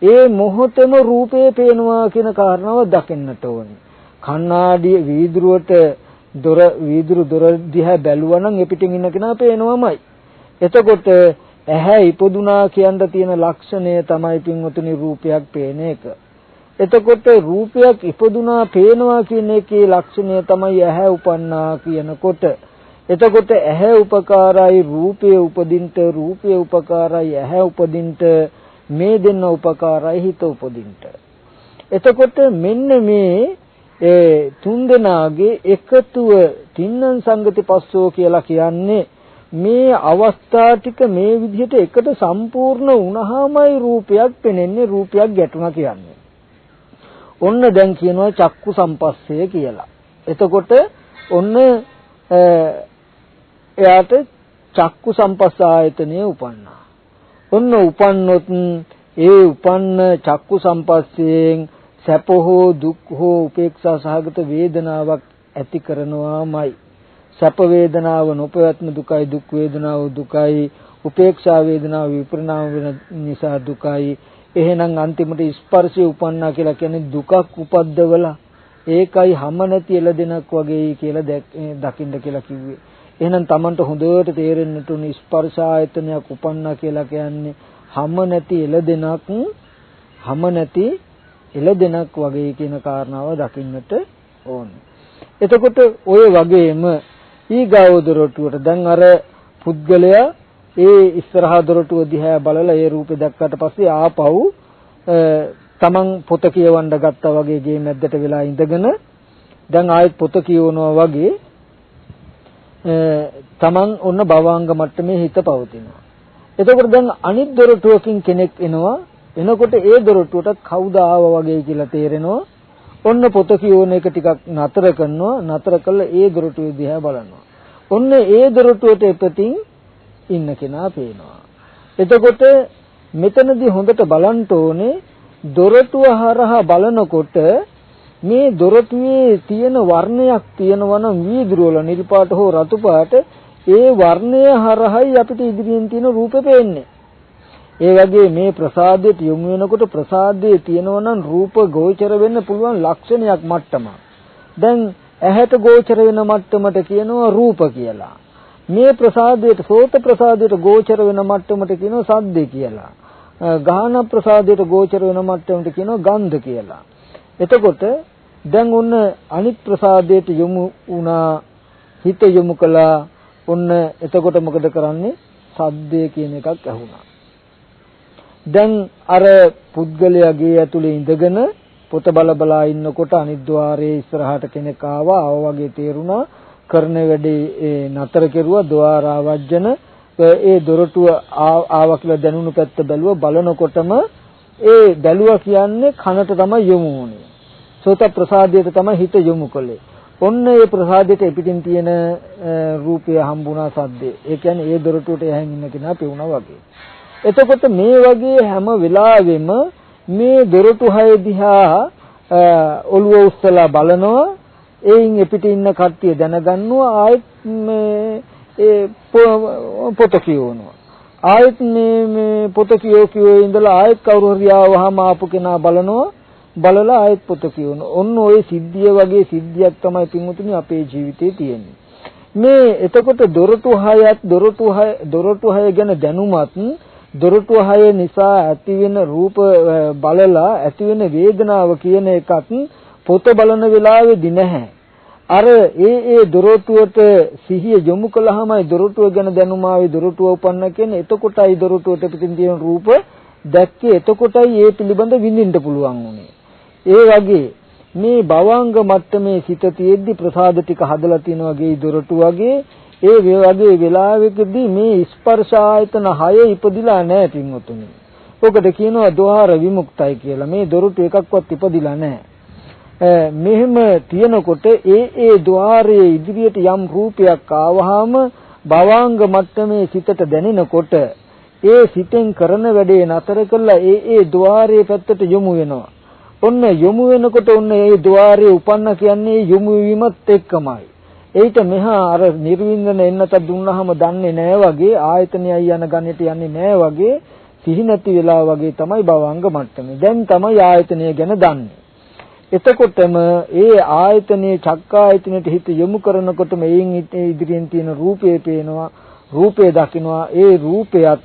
ඒ මොහොතේම රූපේ පේනවා කියන කාරණාව දකින්නට ඕනේ. කණ්ණාඩිය වීදුරුවට වීදුරු දොර දිහා බැලුවා නම් එපිටින් ඉන්න කෙනා පේනවමයි. එතකොට ඇහැ ඉපදුනා කියන තියෙන ලක්ෂණය තමයි පින්වතුනි රූපයක් පේන එක. එතකොට රූපයක් ඉපදුනා පේනවා කියන එකේ ලක්ෂණය තමයි ඇහැ උපන්නා කියනකොට. එතකොට ඇහැ උපකාරයි රූපය උපදින්ට, රූපය උපකාරයි ඇහැ උපදින්ට, මේ දෙන්න උපකාරයි හිත උපදින්ට. එතකොට මෙන්න මේ තුන් දෙනාගේ එකතුව තින්නං සංගති පස්සෝ කියලා කියන්නේ මේ අවස්ථා ටික මේ විදිහට එකට සම්පූර්ණ වුණාමයි රූපයක් පෙනෙන්නේ, රූපයක් ගැටුණා කියන්නේ. ඔන්න දැන් කියනවා චක්කු සම්පස්සය කියලා. එතකොට ඔන්න එයාට චක්කු සම්පස්ස ආයතනය උපන්නා. ඔන්න උපන්නොත් ඒ උපන්න චක්කු සම්පස්සයෙන් සැප හෝ දුක් හෝ උපේක්ෂා සහගත වේදනාවක් ඇති කරනවාමයි. සැප වේදනාව නොපැවැත්ම දුකයි, දුක් වේදනාව දුකයි, උපේක්ෂා වේදනාව විපරිණාම වෙන නිසා දුකයි. එහෙනම් අන්තිමට ස්පර්ශය උපන්නා කියලා කියන්නේ දුකක් උපද්දවලා ඒකයි හැම නැති එළදෙනක් වගේ කියලා දකින්න කියලා කිව්වේ. එහෙනම් Tamanට හොඳට තේරෙන්නට උන ස්පර්ශ ආයතනයක් උපන්නා කියලා කියන්නේ හැම නැති එළදෙනක් වගේ කියන කාරණාව දකින්නට ඕනේ. එතකොට ඔය වගේම ඊගාව දොරටුවට දැන් අර පුද්ගලයා ඒ ඉස්සරහා දොරටුව දිහා බලලා ඒ රූපේ දැක්කට පස්සේ ආපහු තමන් පොත කියවන්න ගත්තා වගේ ගේ මැද්දට වෙලා ඉඳගෙන දැන් ආයෙත් පොත කියවනවා වගේ තමන් ඔන්න භවංග මට්ටමේ හිත පවතිනවා. එතකොට දැන් අනිත් දොරටුවකින් කෙනෙක් එනවා. එනකොට ඒ දොරටුවට කවුද ආවා වගේ කියලා තේරෙනවා. ඔන්න පොත කියවන එක ටිකක් නතර කරනවා. නතර කළා ඒ දොරටුවේ දිහා බලනවා. ඔන්න ඒ දොරටුවට එපතින් ඉන්න කෙනා පේනවා. එතකොට මෙතනදී හොඳට බලන්න ඕනේ දොරටුව හරහා බලනකොට මේ දොරටුවේ තියෙන වර්ණයක් තියෙනවා නම් වීදුරු වල නිල් පාට හෝ රතු පාට ඒ වර්ණය හරහායි අපිට ඉදිරියෙන් තියෙන රූපේ පේන්නේ. ඒ වගේ මේ ප්‍රසාදයට යොමු වෙනකොට ප්‍රසාදයේ තියෙනවා නම් රූප ගෝචර වෙන්න පුළුවන් ලක්ෂණයක් මට්ටම. දැන් ඇහැට ගෝචර වෙන මට්ටමට කියනවා රූප කියලා. මේ ප්‍රසාදයට සෝත ප්‍රසාදයට ගෝචර වෙන මට්ටමට කියනවා සද්ද කියලා. ගාහන ප්‍රසාදයට ගෝචර වෙන මට්ටමට කියනවා ගන්ධ කියලා. එතකොට දැන් ඔන්න අනිත් ප්‍රසාදයට යොමු වුණා හිත යොමු කළා. ඔන්න එතකොට මොකද කරන්නේ? සද්දේ කියන එකක් ඇහුණා. දැන් අර පුද්ගලයාගේ ඇතුලේ ඉඳගෙන පොත බලා ඉන්නකොට අනිත් ద్వාරයේ ඉස්සරහට කෙනෙක් ආවා වගේ තේරුණා. කරන වැඩේ නතර කෙරුවා. ద్వාර ආවජන ඒ දොරටුව ආවා කියලා දැනුණු පැත්ත බැලුවා. බලනකොටම ඒ බැලුවා කියන්නේ කනට තමයි යොමු වුනේ. සෝත ප්‍රසාදයට තමයි හිත යොමු කළේ. ඔන්න ඒ ප්‍රසාදයට පිටින් තියෙන රූපය හම්බුණා සද්දේ. ඒ කියන්නේ ඒ දොරටුවට යහින් ඉන්න කෙනා පෙවුණා වගේ. එතකොට මේ වගේ හැම වෙලාවෙම මේ දොරටු හය දිහා ඔළුව උස්සලා බලනවා. එයින් පිට ඉන්න කට්ටිය දැනගන්නවා ආයෙත් මේ පොත කියවනවා. ආයෙත් මේ පොත කියෝ ඉඳලා ආයෙත් කවුරු හරි ආවහම ආපු කෙනා බලනවා. බලලා ආයෙත් පොත කියවනවා. ඔන්න ওই සිද්ධිය වගේ සිද්ධියක් තමයි පින්වතුනි අපේ ජීවිතේ තියෙන්නේ. මේ එතකොට දොරටු හය ගැන දැනුමත් දොරටු හය නිසා ඇතිවෙන රූප බලලා ඇතිවෙන වේදනාව කියන එකත් පොත බලන වෙලාවේදී නැහැ. අර ඒ දොරටුවට සිහිය යොමු කළාමයි දොරටුව ගැන දැනුම ආවේ දොරටුව උපන්න කියන්නේ. එතකොටයි දොරටුවට පිටින් තියෙන රූප දැක්කේ. එතකොටයි ඒ පිළිබඳ විඳින්න පුළුවන් උනේ. ඒ වගේ මේ භවංග මට්ටමේ සිත තියෙද්දි ප්‍රසාද ටික හදලා තියෙන වගේ දොරටු වගේ ඒ වගේ වෙලාවෙකදී මේ ස්පර්ශ ආයතන 6 ඉපදිලා නැහැ පින්වතුනි. ඔකට කියනවා ద్వාර විමුක්තයි කියලා. මේ දොරටු එකක්වත් ඉපදිලා නැහැ. මෙහෙම තියෙනකොට ඒ ద్వාරයේ ඉදිරියට යම් රූපයක් ආවහම භවංග මට්ටමේ සිතට දැනෙනකොට ඒ සිතෙන් කරන වැඩේ නතර කළා ඒ ద్వාරයේ පැත්තට යොමු වෙනවා. ඔන්න යොමු වෙනකොට ඔන්න ඒ ద్వාරයේ උපන්න කියන්නේ යොමු වීමත් එක්කමයි. ඒිට මෙහා අර නිර්වින්දන එන්නත දුන්නාම දන්නේ නැහැ වගේ ආයතනයයි යන ගණිත යන්නේ නැහැ වගේ සිහි නැති වෙලා වගේ තමයි භවංග මට්ටමේ. දැන් තමයි ආයතනය ගැන දන්නේ. එතකොටම ඒ ආයතනයේ චක්කායතනයට හිත යොමු කරනකොට මේන් ඉදිරියෙන් තියෙන රූපේ පේනවා. රූපේ දකින්නවා. ඒ රූපයත්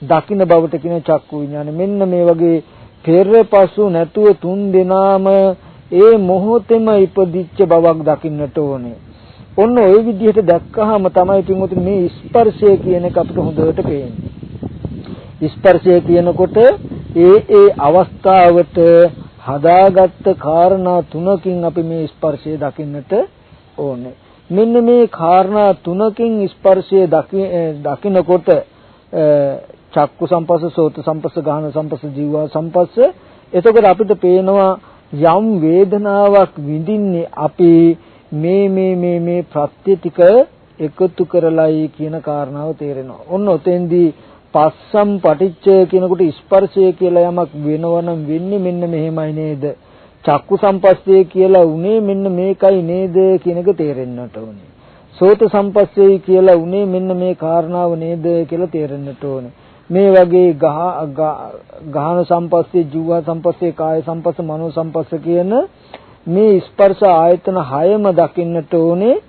දකින්න බවට කියන චක්කු විඥාන. මෙන්න මේ වගේ පෙරපසු නැතුව තුන් දෙනාම ඒ මොහොතෙම ඉපදිච්ච බවක් දකින්නට ඕනේ. ඔන්න ওই විදිහට දැක්කහම තමයි පින්වතුනි මේ ස්පර්ශය කියන එක අපිට හොඳට පේන්නේ. ස්පර්ශය කියනකොට ඒ අවස්ථාවට හදාගත්ත කාරණා තුනකින් අපි මේ ස්පර්ශය දකින්නට ඕනේ. මෙන්න මේ කාරණා තුනකින් ස්පර්ශය දකිනකොට චක්කු සම්පස්ස, සෝත සම්පස්ස, ගාහන සම්පස්ස, ජීව සම්පස්ස. එතකොට අපිට පේනවා යම් වේදනාවක් විඳින්නේ අපි මේ ප්‍රත්‍ය ටික එකතු කරලායි කියන කාරණාව තේරෙනවා. ඔන්න ඔතෙන්දී පස්සම් පටිච්ච කියනකොට ස්පර්ශය කියලා යමක් වෙනවනම් වෙන්නේ මෙන්න මෙහෙමයි නේද? චක්කු සම්පස්සේ කියලා උනේ මෙන්න මේකයි නේද කියන එක තේරෙන්නට ඕනේ. සෝත සම්පස්සේ කියලා උනේ මෙන්න මේ කාරණාව නේද කියලා තේරෙන්නට ඕනේ. මේ වගේ ගාහන සම්පස්සේ, ජීව සම්පස්සේ, කාය සම්පස්ස, මනෝ සම්පස්ස කියන මේ ස්පර්ශ ආයතන 6ම දකින්නට ඕනේ.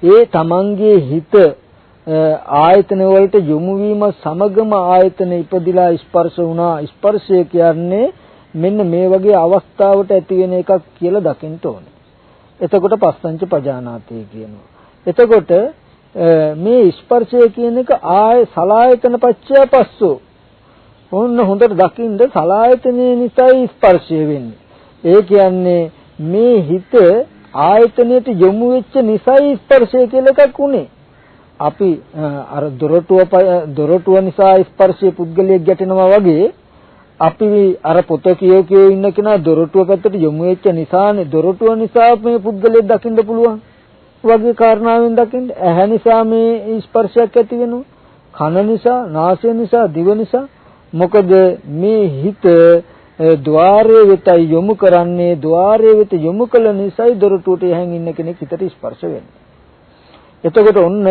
ඒ තමන්ගේ හිත ආයතන වලට යොමු වීම සමගම ආයතන ඉපදිලා ස්පර්ශ වුණා. ස්පර්ශය කියන්නේ මෙන්න මේ වගේ අවස්ථාවට ඇති වෙන එකක් කියලා දකින්න ඕනේ. එතකොට පස්සංච පජානාති කියනවා. එතකොට මේ ස්පර්ශය කියන එක ආය සලායතන පච්චය පස්සෝ. ඔන්න හොඳට දකින්න සලායතනේ නිසායි ස්පර්ශය වෙන්නේ. ඒ කියන්නේ මේ හිත ආයතනයට යොමු වෙච්ච නිසායි ස්පර්ශය කියලා එකක් උනේ. අපි අර දොරටුව නිසා ස්පර්ශයේ පුද්ගලයෙක් ගැටෙනවා වගේ අපි අර පොත කියෝ ඉන්න කෙනා දොරටුව පැත්තට යොමු වෙච්ච නිසානේ දොරටුව නිසා මේ පුද්ගලයෙක් දකින්න පුළුවන් වගේ කාරණාවෙන් දකින්න. ඇහැ නිසා මේ ස්පර්ශයක් ඇති වෙනවා. කන නිසා, නාසය නිසා, දිව නිසා. මොකද මේ හිත ద్వාරයේ වෙත යොමු කරන්නේ ద్వාරයේ වෙත යොමු කළ නිසායි දොරටුවට යහන් ඉන්න කෙනෙක් හිතට ස්පර්ශ වෙන්නේ. එතකොට ඔන්න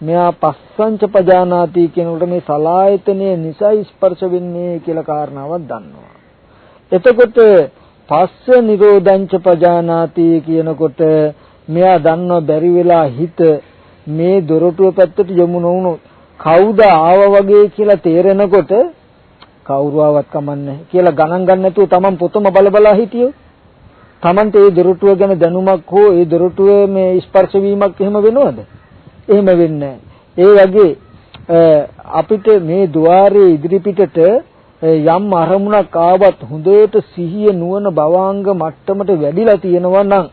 මෙයා පස්සංච පජානාති කියනකොට මේ සලායතනයේ නිසා ස්පර්ශ වෙන්නේ කියලා කාරණාවක් දන්නවා. එතකොට පස්ස නිරෝධංච පජානාති කියනකොට මෙයා දන්නවා බැරි වෙලා හිත මේ දොරටුව පැත්තට යොමු නොවුනොත් කවුද ආව වගේ කියලා තේරෙනකොට කවුරු ආවත් කමන්නේ කියලා ගණන් ගන්න නැතුව Taman පොතම බල හිටියෝ Tamanට ඒ දොරටුව ගැන දැනුමක් හෝ ඒ දොරටුවේ මේ ස්පර්ශ වීමක් එහෙම වෙනවද? එහෙම වෙන්නේ ඒ වගේ අපිට මේ ద్వාරයේ ඉදිරි පිටට යම් අරමුණක් ආවත් හොඳට සිහිය නුවණ භවාංග මට්ටමට වැඩිලා තියෙනවා නම්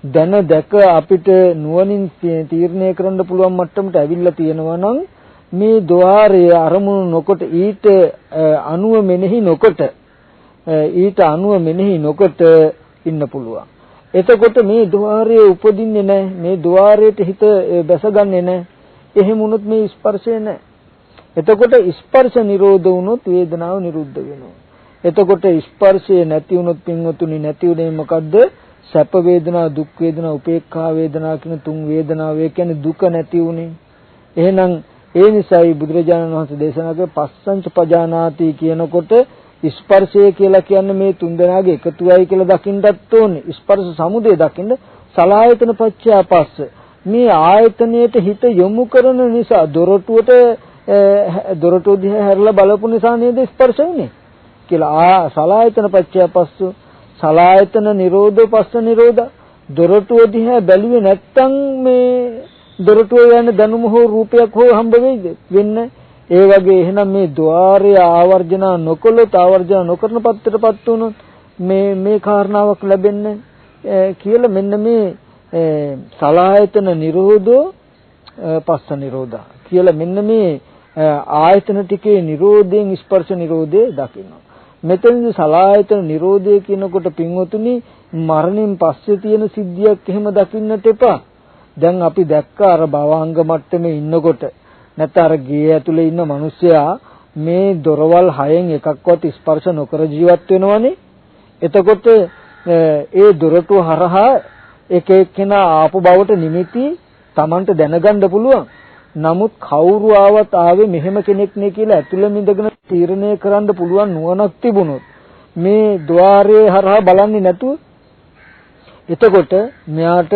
දැන දැක අපිට නුවණින් තීරණය කරන්න පුළුවන් මට්ටමට ඇවිල්ලා තියෙනවා නම් මේ ద్వාරයේ අරමුණු නොකොට ඊට අනුව මෙනෙහි නොකොට ඉන්න පුළුවන්. එතකොට මේ ద్వාරයේ උපදින්නේ නැහැ. මේ ద్వාරයට හිත බැසගන්නේ නැහැ. එහෙම වුණොත් මේ ස්පර්ශය නැහැ. එතකොට ස්පර්ශ නිරෝධ වුණොත් වේදනාව නිරුද්ධ වෙනවා. එතකොට ස්පර්ශය නැති වුණොත් පින්වතුනි නැති උනේ මොකද්ද? සැප වේදනා, දුක් වේදනා, උපේක්ඛා වේදනා කියන තුන් වේදනාව. ඒ කියන්නේ දුක නැති උනේ. එහෙනම් ඒ නිසායි බුදුරජාණන් වහන්සේ දේශනා කළේ පස්සංච පජානාති කියනකොට ස්පර්ශය කියලා කියන්නේ මේ තුන් දෙනාගේ එකතුවයි කියලා දකින්නත් ඕනේ. ස්පර්ශ සමුදය දකින්න සලආයතන පච්චය පස්ස. මේ ආයතනයට හිත යොමු කරන නිසා දොරටුව දිහා හැරලා බලපු නිසා නේද ස්පර්ශ වෙන්නේ කියලා. සලආයතන පච්චය පස්ස. සලආයතන නිරෝධ පස්ස නිරෝධ. දොරටුව දිහා බැලුවේ නැත්තම් මේ දොරටුව යන දැනුම හෝ රූපයක් හෝ හම්බ වෙයිද? වෙන්නේ. ඒ වගේ එහෙනම් මේ ద్వාරය ආවර්ජන නොකළොත් ආවර්ජන නොකරන පත්තරපත් වුණොත් මේ කාරණාවක් ලැබෙන්නේ කියලා මෙන්න මේ සලආයතන නිරෝධෝ පස්ස නිරෝධා කියලා මෙන්න මේ ආයතන ටිකේ නිරෝධයෙන් ස්පර්ශ නිරෝධය දකිනවා. මෙතනදී සලආයතන නිරෝධය කියනකොට පින්වතුනි මරණයෙන් පස්සේ තියෙන සිද්ධියක් එහෙම දකින්නට එපා. දැන් අපි දැක්ක අර භවංග මට්ටමේ ඉන්නකොට නැත්නම් අර ගේ ඇතුලේ ඉන්න මිනිස්සයා මේ දොරවල් 6න් එකක්වත් ස්පර්ශ නොකර ජීවත් වෙනවනේ. එතකොට ඒ දොරටුව හරහා එක එක්කෙනා ආපු බවට නිමිති Tamanට දැනගන්න පුළුවන්. නමුත් කවුරු ආවත් ආවේ මෙහෙම කෙනෙක් නේ කියලා ඇතුළෙම ඉඳගෙන තීරණය කරන්න පුළුවන් නුවණක් තිබුණොත් මේ ద్వාරයේ හරහා බලන්නේ නැතුව එතකොට මෙයාට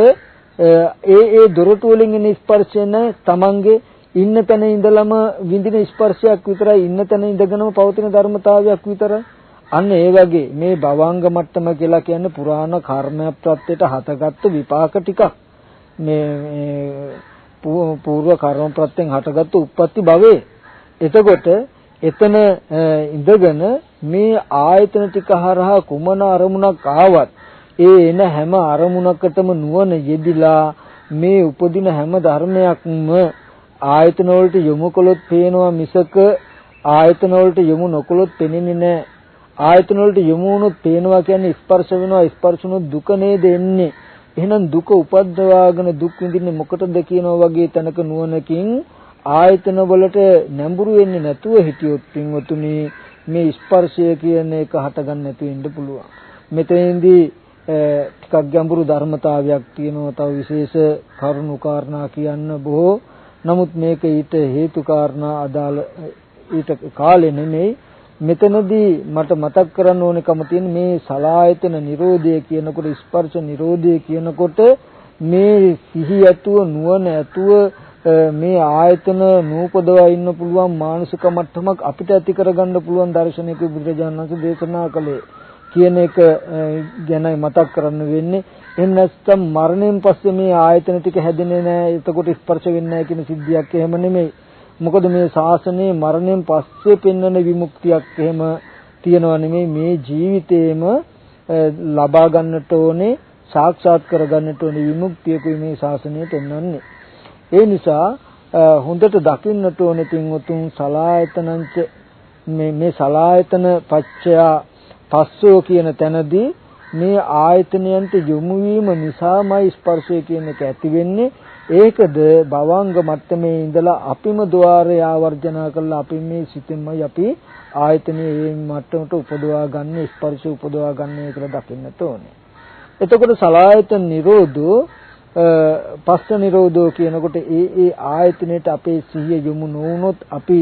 ඒ දොරටු වලින් එන ස්පර්ශන Tamanගේ ඉන්න තැන ඉඳලම විඳින ස්පර්ශයක් විතරයි ඉන්න තැන ඉඳගෙනම පවතින ධර්මතාවයක් විතරයි. අන්න ඒ වගේ මේ භවංග මට්ටම කියලා කියන්නේ පුරාණ කර්ම ප්‍රත්‍යයට හතගත්තු විපාක ටිකක්. මේ පූර්ව කර්ම ප්‍රත්‍යයෙන් හටගත්තු උප්පත්ති භවයේ. එතකොට එතන ඉඳගෙන මේ ආයතන ටික හරහා කුමන අරමුණක් ආවත් ඒ එන හැම අරමුණකටම නුවණ යෙදිලා මේ උපදින හැම ධර්මයක්ම ආයතන වලට යොමු කළොත් පේනවා මිසක ආයතන වලට යොමු නොකළොත් පෙනෙන්නේ නැහැ. ආයතන වලට යොමු වුණොත් පේනවා කියන්නේ ස්පර්ශ වෙනවා. ස්පර්ශ වුණොත් දුක නේද එන්නේ. එහෙනම් දුක උපද්දවාගෙන දුක් විඳින්නේ මොකටද කියනවා වගේ තනක නුවණකින් ආයතන වලට නැඹුරු වෙන්නේ නැතුව හිටියොත් පින්වතුනි මේ ස්පර්ශය කියන එක හටගන්න නැතුව ඉන්න පුළුවන්. මෙතෙන්දී ටිකක් ගැඹුරු ධර්මතාවයක් තියෙනවා. තව විශේෂ කරුණු කාරණා කියන්න බොහෝ. නමුත් මේක ඊට හේතු කාරණා අදාළ ඊට කාලේ නෙමෙයි. මෙතනදී මට මතක් කරන්න ඕනකම තියෙන මේ සලායතන නිරෝධය කියනකොට ස්පර්ශ නිරෝධය කියනකොට මේ සිහි ඇතුව නුවණ ඇතුව මේ ආයතන නූපදවා ඉන්න පුළුවන් මානසික මට්ටමක් අපිට ඇති කරගන්න පුළුවන් දර්ශනයක බුදුරජාණන් වහන්සේ දේශනා කළේ කියන එක ගැනයි මතක් කරන්න වෙන්නේ. එහෙම නැත්නම් මරණයෙන් පස්සේ මේ ආයතන ටික හැදෙන්නේ නැහැ. එතකොට ස්පර්ශ වෙන්නේ නැහැ කියන සිද්ධියක් එහෙම නෙමෙයි. මොකද මේ ශාසනයේ මරණයෙන් පස්සේ පෙන්වන විමුක්තියක් එහෙම තියනවා නෙමෙයි. මේ ජීවිතේම ලබා ගන්නට ඕනේ, සාක්ෂාත් කර ගන්නට ඕනේ විමුක්තියකුයි මේ ශාසනය පෙන්වන්නේ. ඒ නිසා හොඳට දකින්නට ඕනේ පින්වතුන් සලායතනංච මේ සලායතන පච්චයා පස්සෝ කියන තැනදී මේ ආයතනයන්ට යොමු වීම නිසාමයි ස්පර්ශය කියන එක ඇති වෙන්නේ. ඒකද භවංග මට්ටමේ ඉඳලා අපිම ద్వාරය ආවර්ජනා කරලා අපි මේ සිතින්මයි අපි ආයතනයේ මේ මට්ටමට උපදවා ගන්න ස්පර්ශ උපදවා ගන්න කියලා දකින්නට ඕනේ. එතකොට සලායතන නිරෝධෝ පස්ස නිරෝධෝ කියනකොට ඒ ආයතනයට අපේ සිහිය යොමු නොවුනොත් අපි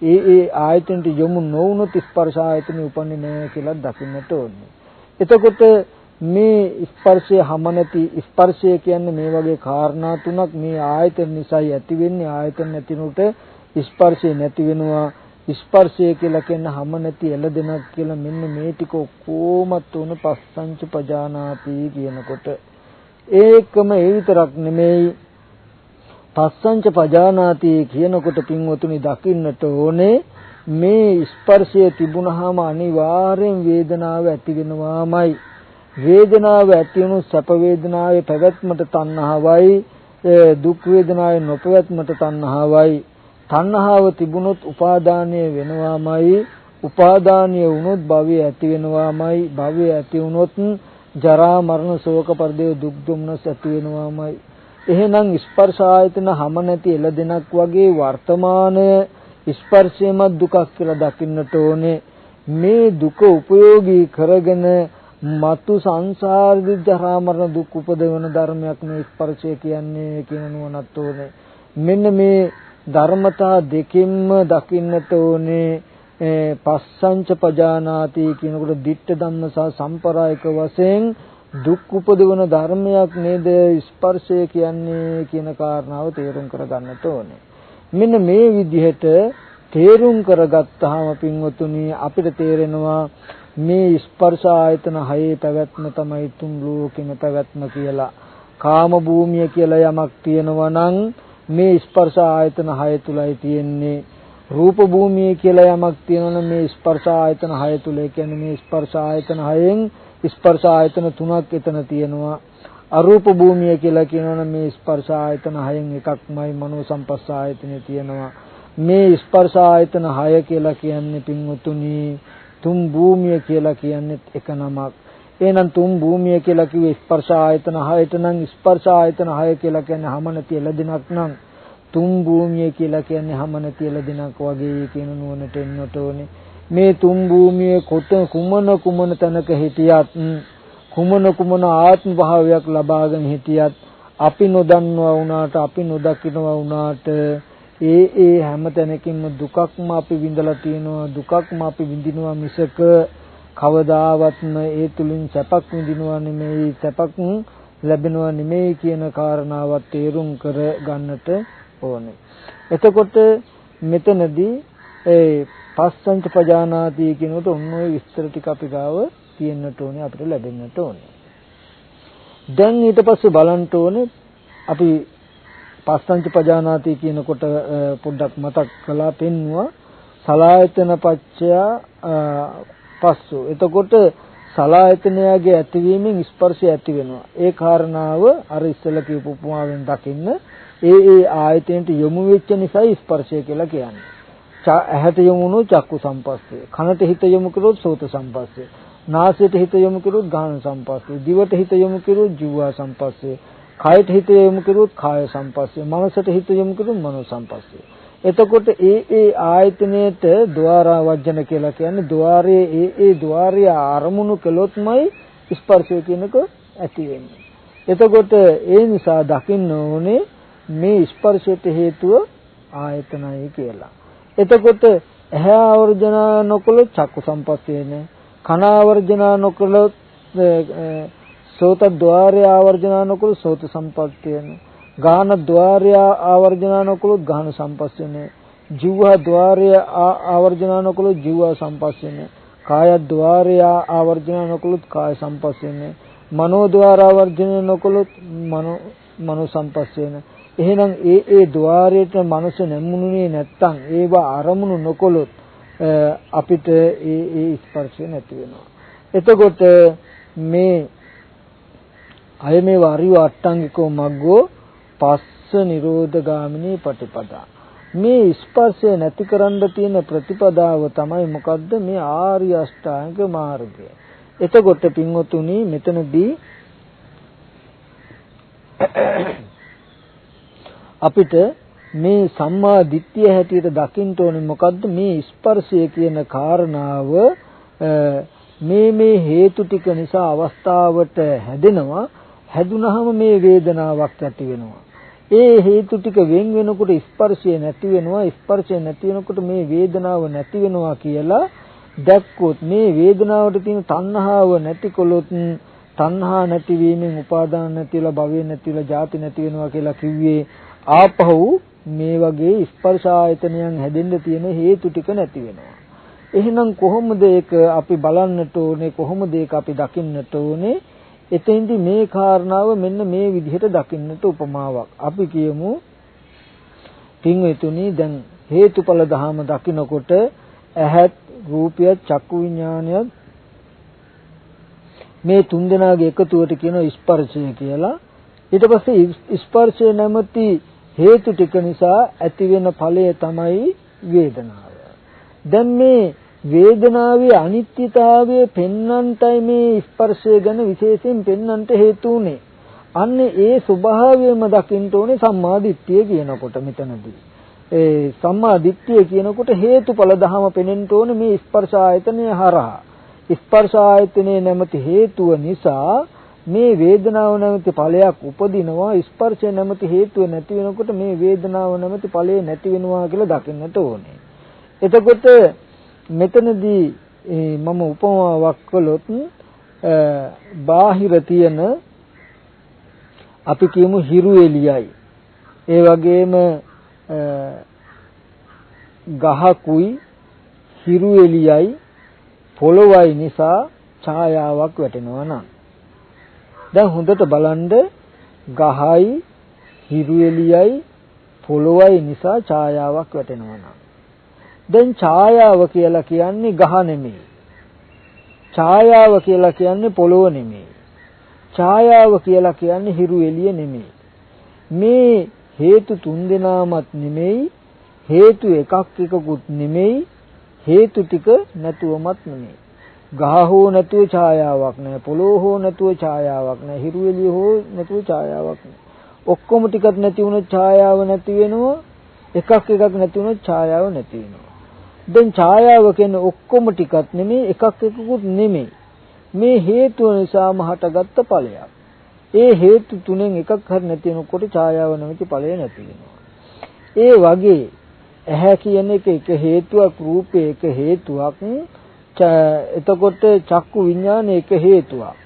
ඒ ආයතනට යොමු නොවුනොත් ස්පර්ශ ආයතනෙ උපන්නේ නැහැ කියලා දකින්නට ඕනේ. එතකොට මේ ස්පර්ශය හැම නැති ස්පර්ශය කියන්නේ මේ වගේ කාරණා තුනක් මේ ආයතන නිසායි ඇති වෙන්නේ. ආයතන නැතිනොට ස්පර්ශය නැති වෙනවා. ස්පර්ශය කියලා කියන්නේ හැම නැති එළදෙනක් කියලා මෙන්න මේ ටික ඔක්කොමත් උන පස්සංච පජානාති කියනකොට ඒකම ඒ විතරක් නෙමෙයි පස්සංච පජානාති කියනකොට පින්වතුනි දකින්නට ඕනේ මේ ස්පර්ශය තිබුණාම අනිවාර්යෙන් වේදනාව ඇති වෙනවාමයි. වේදනාව ඇති වුණු සැප වේදනාවේ පැවැත්මට තණ්හාවයි, දුක් වේදනාවේ නොපැවැත්මට තණ්හාවයි. තණ්හාව තිබුණොත් උපාදානය වෙනවාමයි. උපාදානය වුණොත් භවය ඇති වෙනවාමයි. භවය ඇති වුණොත් ජරා මරණ ශෝක පරිදේ දුක් දුම්නස් ඇති වෙනවාමයි. එහෙනම් ස්පර්ශ ආයතන හැම නැති එළදෙනක් වගේ වර්තමාන ස්පර්ශයම දුකක් කියලා දකින්නට ඕනේ. මේ දුක උපයෝගී කරගෙන මතු සංසාරේ ජරා මරණ දුක් උපදවන ධර්මයක් මේ ස්පර්ශය කියන්නේ කියන නුවණත් ඕනේ. මෙන්න මේ ධර්මතා දෙකින්ම දකින්නට ඕනේ. පස්සංච පජානාති කියනකොට ditta ධම්ම සහ සම්පරායක වශයෙන් දුක් උපදවන ධර්මයක් නේද ස්පර්ශය කියන්නේ කියන කාරණාව තේරුම් කරගන්නට ඕනේ. මෙන්න මේ විදිහට තේරුම් කරගත්තාම පින්වතුනි අපිට තේරෙනවා මේ ස්පර්ශ ආයතන හයේ පැවැත්ම තමයි තුන් ලෝකෙම පැවැත්ම කියලා. කාම භූමිය කියලා යමක් තියෙනවා නම් මේ ස්පර්ශ ආයතන හය තුලයි තියෙන්නේ. රූප භූමිය කියලා යමක් තියෙනවා නම් මේ ස්පර්ශ ආයතන හය තුල. ඒ කියන්නේ මේ ස්පර්ශ ආයතන හයෙන් ස්පර්ශ ආයතන තුනක් එතන තියෙනවා. අරූප භූමිය කියලා කියනවනම් මේ ස්පර්ශ ආයතන හයෙන් එකක්මයි මනෝ සංපස්ස ආයතනෙ තියෙනවා. මේ ස්පර්ශ ආයතන හය කියලා කියන්නේ පින්වතුනි තුන් භූමිය කියලා කියන්නේ එක නමක්. එහෙනම් තුන් භූමිය කියලා කිව්වේ ස්පර්ශ ආයතන හයට නම් ස්පර්ශ ආයතන හය කියලා කියන්නේ හැම නැති එළදෙනක් නම් තුන් භූමිය කියලා කියන්නේ හැම නැති එළදෙනක් වගේ කියන නුවණට එන්නට ඕනේ. මේ තුන් භූමියේ කුමන තැනක හිටියත් කුමන ආත්ම භාවයක් ලබාගෙන හිටියත් අපි නොදන්නවා වුණාට අපි නොදකින්නවා වුණාට ඒ හැම තැනකින්ම දුකක්ම අපි විඳලා තියෙනවා. දුකක්ම අපි විඳිනවා මිසක කවදාවත්ම ඒ තුලින් සැපක් විඳිනවා නෙමෙයි, සැපක් ලැබෙනවා නෙමෙයි කියන කාරණාවත් තේරුම් කර ගන්නට ඕනේ. එතකොට මෙතනදී ඒ පස්සංච පජානාති කියනකොට ඔන්න ඔය විස්තර ටික අපි ගාව තියෙන්නට ඕනේ, අපිට ලැබෙන්නට ඕනේ. දැන් ඊට පස්සේ බලන්න ඕනේ අපි පස්සංච පජානාති කියනකොට පොඩ්ඩක් මතක් කළා පෙන්නවා සලායතන පච්චයා පස්සෝ. එතකොට සලායතනයගේ ඇතිවීමෙන් ස්පර්ශය ඇති වෙනවා. ඒ කාරණාව අර ඉස්සෙල්ලා කියපු උපමාවෙන් දකින්න ඒ ආයතනයට යොමු වෙච්ච නිසා ස්පර්ශය කියලා කියන්නේ. ඇහැට යොමු වුණොත් චක්කු සම්පස්සේ, කනට හිත යොමු කළොත් සෝත සම්පස්සේ, නාසයට හිත යොමු කළොත් ගාහන සම්පස්සේ, දිවට හිත යොමු කළොත් ජීවා සම්පස්සේ, කයට හිත යොමු කළොත් කාය සම්පස්සේ, මනසට හිත යොමු කළොත් මනෝ සම්පස්සේ. එතකොට ඒ ආයතනයේට ద్వාරා වජ්ජන කියලා කියන්නේ ద్వාරයේ ඒ ద్వාරය ආරමුණු කළොත්මයි ස්පර්ශය කියනක ඇති වෙන්නේ. එතකොට ඒ නිසා දකින්න ඕනේ මේ ස්පර්ශයට හේතුව ආයතනයි කියලා. එතකොට ඇහැ ආවර්ජනා නොකළොත් චක්කු සම්පස්සේ නෑ. කන ආවර්ජනා නොකළොත් සෝත ద్వාරය ආවර්ජනා නොකළොත් සෝත සම්පස්සේ නෑ. ගාන ద్వාරය ආවර්ජනා නොකළොත් ගාන සම්පස්සේ නෑ. ජීව ద్వාරය ආවර්ජනා නොකළොත් ජීව සම්පස්සේ නෑ. කාය ద్వාරය ආවර්ජනා නොකළොත් කාය සම්පස්සේ නෑ. මනෝ ద్వාර ආවර්ජනා නොකළොත් මනෝ සම්පස්සේ නෑ. එහෙනම් ඒ ద్వාරයට මනස නැමුණුනේ නැත්තම් ඒවා අරමුණු නොකොලොත් අපිට ඒ ස්පර්ශය නැති වෙනවා. එතකොට මේ අයමේ වාරිය අට්ටංගිකෝ මග්ගෝ පස්ස පස්ස නිරෝධගාමිනී පටිපදා. මේ ස්පර්ශය නැති කරන්න තියෙන ප්‍රතිපදාව තමයි මොකද්ද? මේ ආර්ය අෂ්ටාංග මාර්ගය. එතකොට පින්වතුනි මෙතනදී අපිට මේ සම්මා දිට්ඨිය හැටියට දකින්න ඕනේ මොකද්ද? මේ ස්පර්ශය කියන කාරණාව මේ හේතු ටික නිසා අවස්ථාවට හැදෙනවා. හැදුනහම මේ වේදනාවක් ඇති වෙනවා. ඒ හේතු ටික වෙන් වෙනකොට ස්පර්ශය නැති වෙනවා. ස්පර්ශය නැති වෙනකොට මේ වේදනාව නැති වෙනවා කියලා දැක්කොත් මේ වේදනාවට තියෙන තණ්හාව නැතිකොලොත් තණ්හා නැතිවීමෙන් උපාදාන නැතිලා භවය නැතිලා ජාති නැති වෙනවා කියලා කිව්වේ ආපහු මේ වගේ ස්පර්ශ ආයතනයන් හැදෙන්න තියෙන හේතු ටික නැති වෙනවා. එහෙනම් කොහොමද ඒක අපි බලන්නට ඕනේ? කොහොමද ඒක අපි දකින්නට ඕනේ? එතෙන්දි මේ කාරණාව මෙන්න මේ විදිහට දකින්නට උපමාවක්. අපි කියමු පින්වෙතුනි දැන් හේතුඵල ධහම දකිනකොට ඇහත් රූපය චක්කු විඥානයත් මේ තුන්දෙනාගේ එකතුවට කියන ස්පර්ශය කියලා. ඊට පස්සේ ස්පර්ශය නැමැති හේතු ටික නිසා ඇතිවෙන ඵලය තමයි වේදනාව. දැන් මේ වේදනාවේ අනිත්‍යතාවය පෙන්වන්නටයි මේ ස්පර්ශය ගැන විශේෂයෙන් පෙන්වන්නට හේතු උනේ. අන්න ඒ ස්වභාවයම දකින්න ඕනේ සම්මා දිට්ඨිය කියනකොට මෙතනදී. ඒ සම්මා දිට්ඨිය කියනකොට හේතුඵල ධහම පෙනෙන්න ඕනේ මේ ස්පර්ශ ආයතනය හරහා. ස්පර්ශ ආයතනයේ නැමැති හේතුව නිසා මේ වේදනාව නැමැති ඵලයක් උපදිනවා. ස්පර්ශය නැමැති හේතුව නැති වෙනකොට මේ වේදනාව නැමැති ඵලය නැති වෙනවා කියලා දකින්නට ඕනේ. එතකොට මෙතනදී මම උපමාවක් කළොත් බාහිර තියෙන අපි කියමු හිරු එළියයි ඒ වගේම ගහකුයි හිරු එළියයි පොළොවයි නිසා ඡායාවක් වැටෙනවා නම් දැන් හොඳට බලන්න ගහයි හිරු එළියයි පොළොවයි නිසා ඡායාවක් වැටෙනවා නම් දැන් ඡායාව කියලා කියන්නේ ගහ නෙමෙයි. ඡායාව කියලා කියන්නේ පොළොව නෙමෙයි. ඡායාව කියලා කියන්නේ හිරු එළිය නෙමෙයි. මේ හේතු තුන්දෙනාමත් නෙමෙයි. හේතු එකක් එකකුත් නෙමෙයි. හේතු ටික නැතුවමත් නෙමෙයි. ගහ හෝ නැතුව ඡායාවක් නැහැ. පොළොව හෝ නැතුව ඡායාවක් නැහැ. හිරු එළිය හෝ නැතුව ඡායාවක් නැහැ. ඔක්කොම ටිකක් නැති වුණොත් ඡායාව නැති වෙනවා. එකක් නැති වුණොත් ඡායාව නැති වෙනවා. දැන් ඡායාව කියන්නේ ඔක්කොම ටිකක් නෙමෙයි එකක් එකකුත් නෙමෙයි. මේ හේතුව නිසාම හටගත්ත ඵලයක්. ඒ හේතු තුනෙන් එකක් හරි නැති වෙනකොට ඡායාව නැමැති ඵලය නැති වෙනවා. ඒ වගේ ඇහැ කියන එක හේතුවක්, රූපේ එක හේතුවක්, එතකොට චක්කු විඥාන එක හේතුවක්.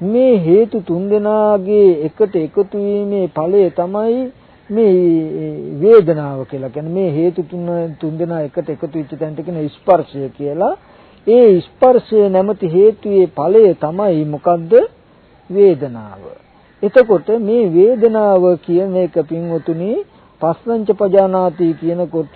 මේ හේතු තුන්දෙනාගේ එකට එකතු වීමේ ඵලය තමයි මේ වේදනාව කියලා කියන්නේ. මේ හේතු තුන්දෙනා එකට එකතු වෙච්ච තැනට කියන ස්පර්ශය කියලා. ඒ ස්පර්ශය නැමැති හේතුයේ ඵලය තමයි මොකද්ද? වේදනාව. එතකොට මේ වේදනාව කියන එක පින්වතුනි පස්සංච පජානාති කියනකොට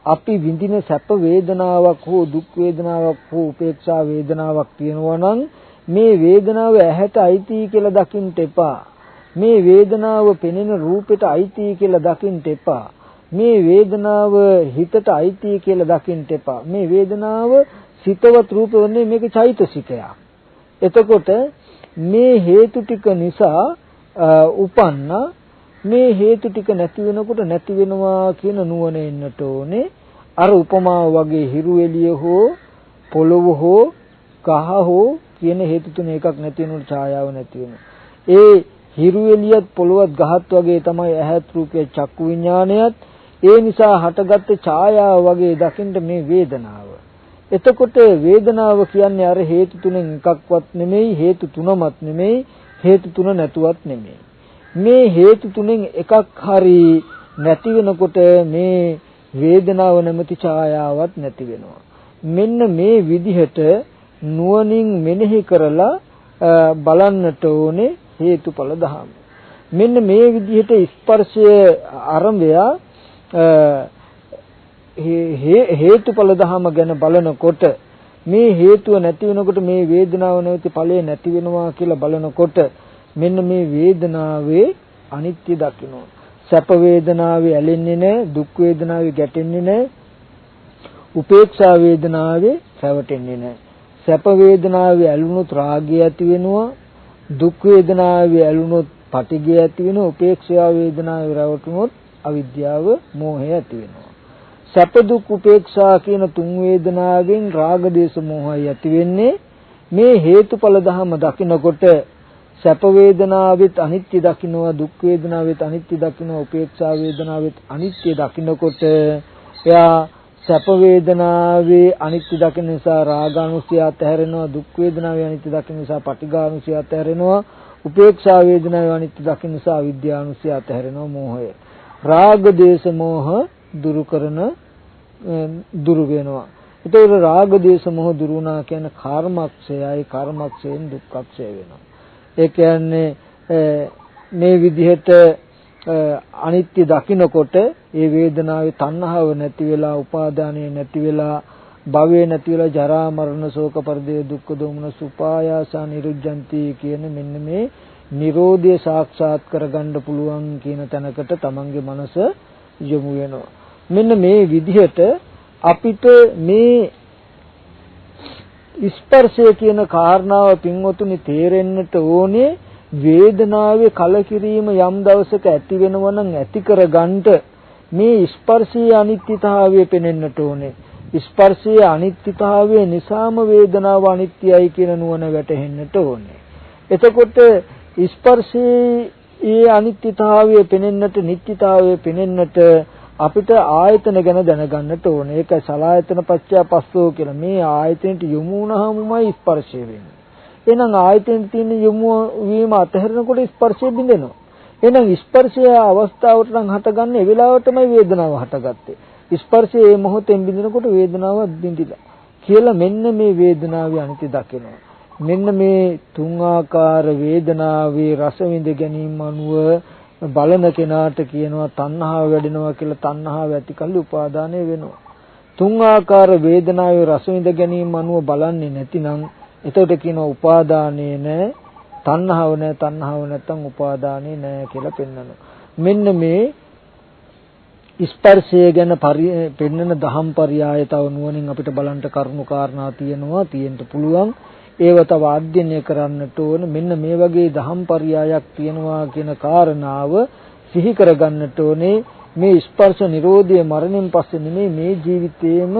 අපි විඳින සැප වේදනාවක් හෝ දුක් වේදනාවක් හෝ උපේක්ෂා වේදනාවක් තියෙනවා නම් මේ වේදනාව ඇහැට අයිති කියලා දකින්න එපා. මේ වේදනාව පෙනෙන රූපෙට අයිති කියලා දකින්න එපා. මේ වේදනාව හිතට අයිති කියලා දකින්න එපා. මේ වේදනාව සිතවත් රූපවන්නේ මේක චෛතසිකයක්. එතකොට මේ හේතු ටික නිසා උපන්න මේ හේතු ටික නැති වෙනකොට නැති වෙනවා කියන නුවණ එන්නට ඕනේ. අර උපමාව වගේ හිරු එළිය හෝ පොළොව හෝ කහ හෝ කියන හේතු තුන එකක් නැති වෙනකොට ඡායාව නැති වෙනවා. ඒ හිරු එළියත් පොළොවත් ගහත් වගේ තමයි ඇහත් රූපය චක්කු විඥානයත්. ඒ නිසා හටගත්ත ඡායාව වගේ දකින්න මේ වේදනාව. එතකොට වේදනාව කියන්නේ අර හේතු තුනෙන් එකක්වත් නෙමෙයි, හේතු තුනමත් නෙමෙයි, හේතු තුන නැතුවත් නෙමෙයි. මේ හේතු තුනෙන් එකක් හරි නැති වෙනකොට මේ වේදනාව නැමැති ඡායාවක් නැති වෙනවා. මෙන්න මේ විදිහට නුවණින් මෙනෙහි කරලා බලන්නට ඕනේ හේතුඵල ධහම. මෙන්න මේ විදිහට ස්පර්ශය ආරම්භය හේතුඵල ධහම ගැන බලනකොට මේ හේතුව නැති වෙනකොට මේ වේදනාව නැවති ඵලය නැති වෙනවා කියලා බලනකොට මෙන්න මේ වේදනාවේ අනිත්‍ය දකින්න. සැප වේදනාවේ ඇලෙන්නේ නැහැ, දුක් වේදනාවේ ගැටෙන්නේ නැහැ, උපේක්ෂා වේදනාවේ රැවටෙන්නේ නැහැ. සැප වේදනාවේ ඇලුනොත් රාගය ඇති වෙනවා, දුක් වේදනාවේ ඇලුනොත් පටිඝය ඇති වෙනවා, උපේක්ෂා වේදනාවේ රැවටුනොත් අවිද්‍යාව මෝහය ඇති වෙනවා. සැප දුක් උපේක්ෂා කියන තුන් වේදනාවෙන් රාග දේශ මෝහය ඇති වෙන්නේ. මේ හේතුඵල ධම දකිනකොට සැප වේදනාවෙත් අනිත්‍ය දකින්නවා, දුක් වේදනාවෙත් අනිත්‍ය දකින්නවා, උපේක්ෂා වේදනාවෙත් අනිත්‍ය දකින්නකොට එයා සැප වේදනාවේ අනිත්‍ය දකින නිසා රාගානුසය අතහැරෙනවා, දුක් වේදනාවේ අනිත්‍ය දකින නිසා පටිඝානුසය අතහැරෙනවා, උපේක්ෂා වේදනාවේ අනිත්‍ය දකින නිසා අවිද්‍යානුසය අතහැරෙනවා, මෝහය. රාග දේශ මෝහ දුරු වෙනවා. ඒතකොට රාග දේශ මොහ දුරු වුණා කියන කර්මක්ෂයයි, කර්මක්ෂයෙන් දුක්ඛක්ෂය වෙනවා. ඒ කියන්නේ මේ විදිහට අනිත්‍ය දකින්නකොට ඒ වේදනාවේ තණ්හාව නැති වෙලා, උපාදානය නැති වෙලා, භවය නැති වෙලා, ජරා මරණ ශෝක පරිදේ දුක්ඛ දෝමන සුපායාසා නිරුද්ධಂತಿ කියන මෙන්න මේ නිරෝධය සාක්ෂාත් කරගන්න පුළුවන් කියන තැනකට තමන්ගේ මනස යොමු වෙනවා. මෙන්න මේ විදිහට අපිට මේ ස්පර්ශය කියන කාරණාව පින්වතුනි තේරෙන්නට ඕනේ. වේදනාවේ කලකිරීම යම් දවසක ඇති වෙනවා නම් ඇති කරගන්න මේ ස්පර්ශයේ අනිත්‍යතාවය පෙනෙන්නට ඕනේ. ස්පර්ශයේ අනිත්‍යතාවය නිසාම වේදනාව අනිත්‍යයි කියන නුවණ වැටහෙන්නට ඕනේ. එතකොට ස්පර්ශයේ අනිත්‍යතාවය පෙනෙන්නට, නිට්ඨිතාවය පෙනෙන්නට අපිට ආයතන ගැන දැනගන්නට ඕනේ. ඒකයි සලආයතන පත්‍ය පස්සෝ කියලා. මේ ආයතනට යොමු වුණාමයි ස්පර්ශය වෙන්නේ. එහෙනම් ආයතනයේ තියෙන යොමු වීම අතහැරනකොට ස්පර්ශය බිඳෙනවා. එහෙනම් ස්පර්ශය අවස්ථාවට නම් හටගන්නේ ඒ වෙලාවටමයි වේදනාව හටගත්තේ. ස්පර්ශය මේ මොහොතෙන් බිඳිනකොට වේදනාවක් බිඳිලා කියලා මෙන්න මේ වේදනාවේ අනිත්‍ය දකිනවා. මෙන්න මේ තුන් ආකාර වේදනාවේ රස විඳ ගැනීම අනුව බලන කෙනාට කියනවා තණ්හාව වැඩෙනවා කියලා. තණ්හාව ඇති කල්ලි උපාදානය වෙනවා. තුන් ආකාර වේදනාවේ රස විඳ ගැනීම අනුව බලන්නේ නැතිනම් එතකොට කියනවා උපාදානේ නැහැ, තණ්හාව නැහැ, තණ්හාව නැත්තම් උපාදානේ නැහැ කියලා පෙන්වනවා. මෙන්න මේ ස්පර්ශය ගැන පෙන්වන දහම් පරයය තව නුවණින් අපිට බලන්න කරුණු කාරණා තියෙනවා, තියෙන්න පුළුවන්. ඒව තව අධ්‍යයනය කරන්නට ඕන. මෙන්න මේ වගේ දහම් පරයයක් තියෙනවා කියන කාරණාව සිහි කරගන්නට ඕනේ. මේ ස්පර්ශ නිරෝධය මරණයෙන් පස්සේ නෙමෙයි මේ ජීවිතේම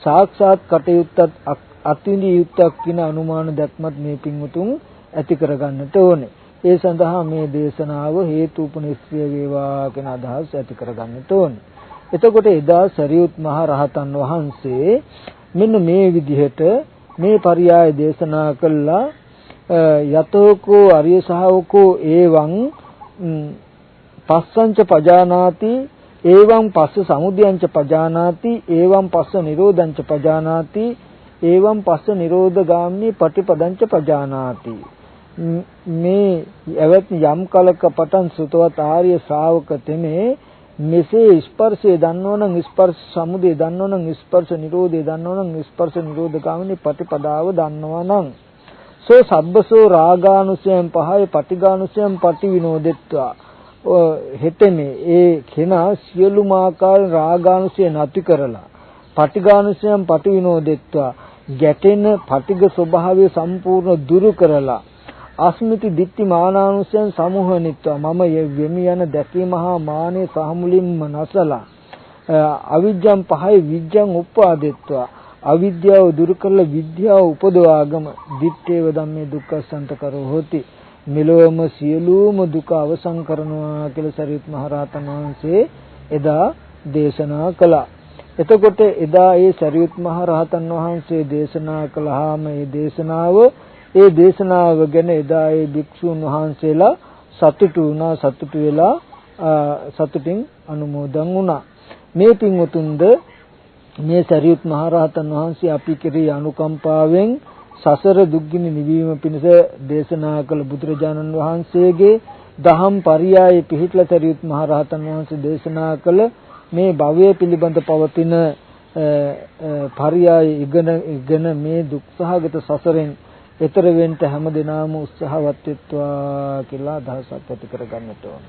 සාක්ෂාත් කටයුත්තක් අත්විඳිය යුත්තක් කියන අනුමාන දැක්මත් මේ පින්වුතුන් ඇති කරගන්නට ඕනේ. ඒ සඳහා මේ දේශනාව හේතුපනිශ්‍රය වේවා කියන අදහස් ඇති කරගන්නට ඕනේ. එතකොට එදා සරියුත් මහ රහතන් වහන්සේ මෙන්න මේ විදිහට මේ පරයය දේශනා කළා. යතෝකෝ අරිය ශාවකෝ එවං පස්සංච පජානාති, එවං පස්ස සමුදයංච පජානාති, එවං පස්ස නිරෝධංච පජානාති, එවං පස්ස නිරෝධගාමිනී පටිපදංච පජානාති. මේ එවත් යම් කලක පටන් සුතවත් ආර්ය ශ්‍රාවක තෙමේ මෙසේ ස්පර්ශය දන්නවනම්, ස්පර්ශ සමුදය දන්නවනම්, ස්පර්ශ නිරෝධය දන්නවනම්, ස්පර්ශ නිරෝධගාමිනී පටිපදාව දන්නවනම් සෝ සබ්බසෝ රාගානුසයං පහය පටිඝානුසයං පටිවිනෝදෙත්වා. හෙතෙමේ ඒ කෙනා සියලුම ආකාර රාගානුසය නැති කරලා පටිඝානුසයං පටිවිනෝදෙත්වා ගැටෙන පටිඝ ස්වභාවය සම්පූර්ණ දුරු කරලා අස්මිති දිට්ඨි මානානුසයන් සමුහනිත්වා මම වෙමි යන දැකීම හා මානෙ සහමුලින්ම නැසලා අවිජ්ජං පහයි විජ්ජං උප්පාදෙත්වා අවිද්‍යාව දුරු කරලා විද්‍යාව උපදවාගම දිත්තේව ධම්මේ දුක්ඛසන්ත කරෝ හොති මෙලොවම සියලුම දුක අවසන් කරනවා කියලා සරියුත් මහ රහතන් වහන්සේ එදා දේශනා කළා. එතකොට එදා ඒ සරියුත් මහ රහතන් වහන්සේ දේශනා කළාම ඒ දේශනාව ගැන එදා ඒ භික්ෂුන් වහන්සේලා සතුටු වුණා. සතුටු වෙලා සතුටින් අනුමෝදන් වුණා. මේ පින්වතුන්ද මේ සරියුත් මහ රහතන් වහන්සේ අපි කෙරෙහි අනුකම්පාවෙන් සසර දුක්ගිනි නිවීම පිණිස දේශනා කළ බුදුරජාණන් වහන්සේගේ දහම් පරයය පිහිටලා සරියුත් මහ රහතන් වහන්සේ දේශනා කළ මේ භවය පිළිබඳ පවතින පරයය ඉගෙන මේ දුක්සහගත සසරෙන් එතර වෙන්න හැම දිනම උත්සාහවත් වෙත්වා කියලා අදහසක් ඇති කරගන්නට ඕන.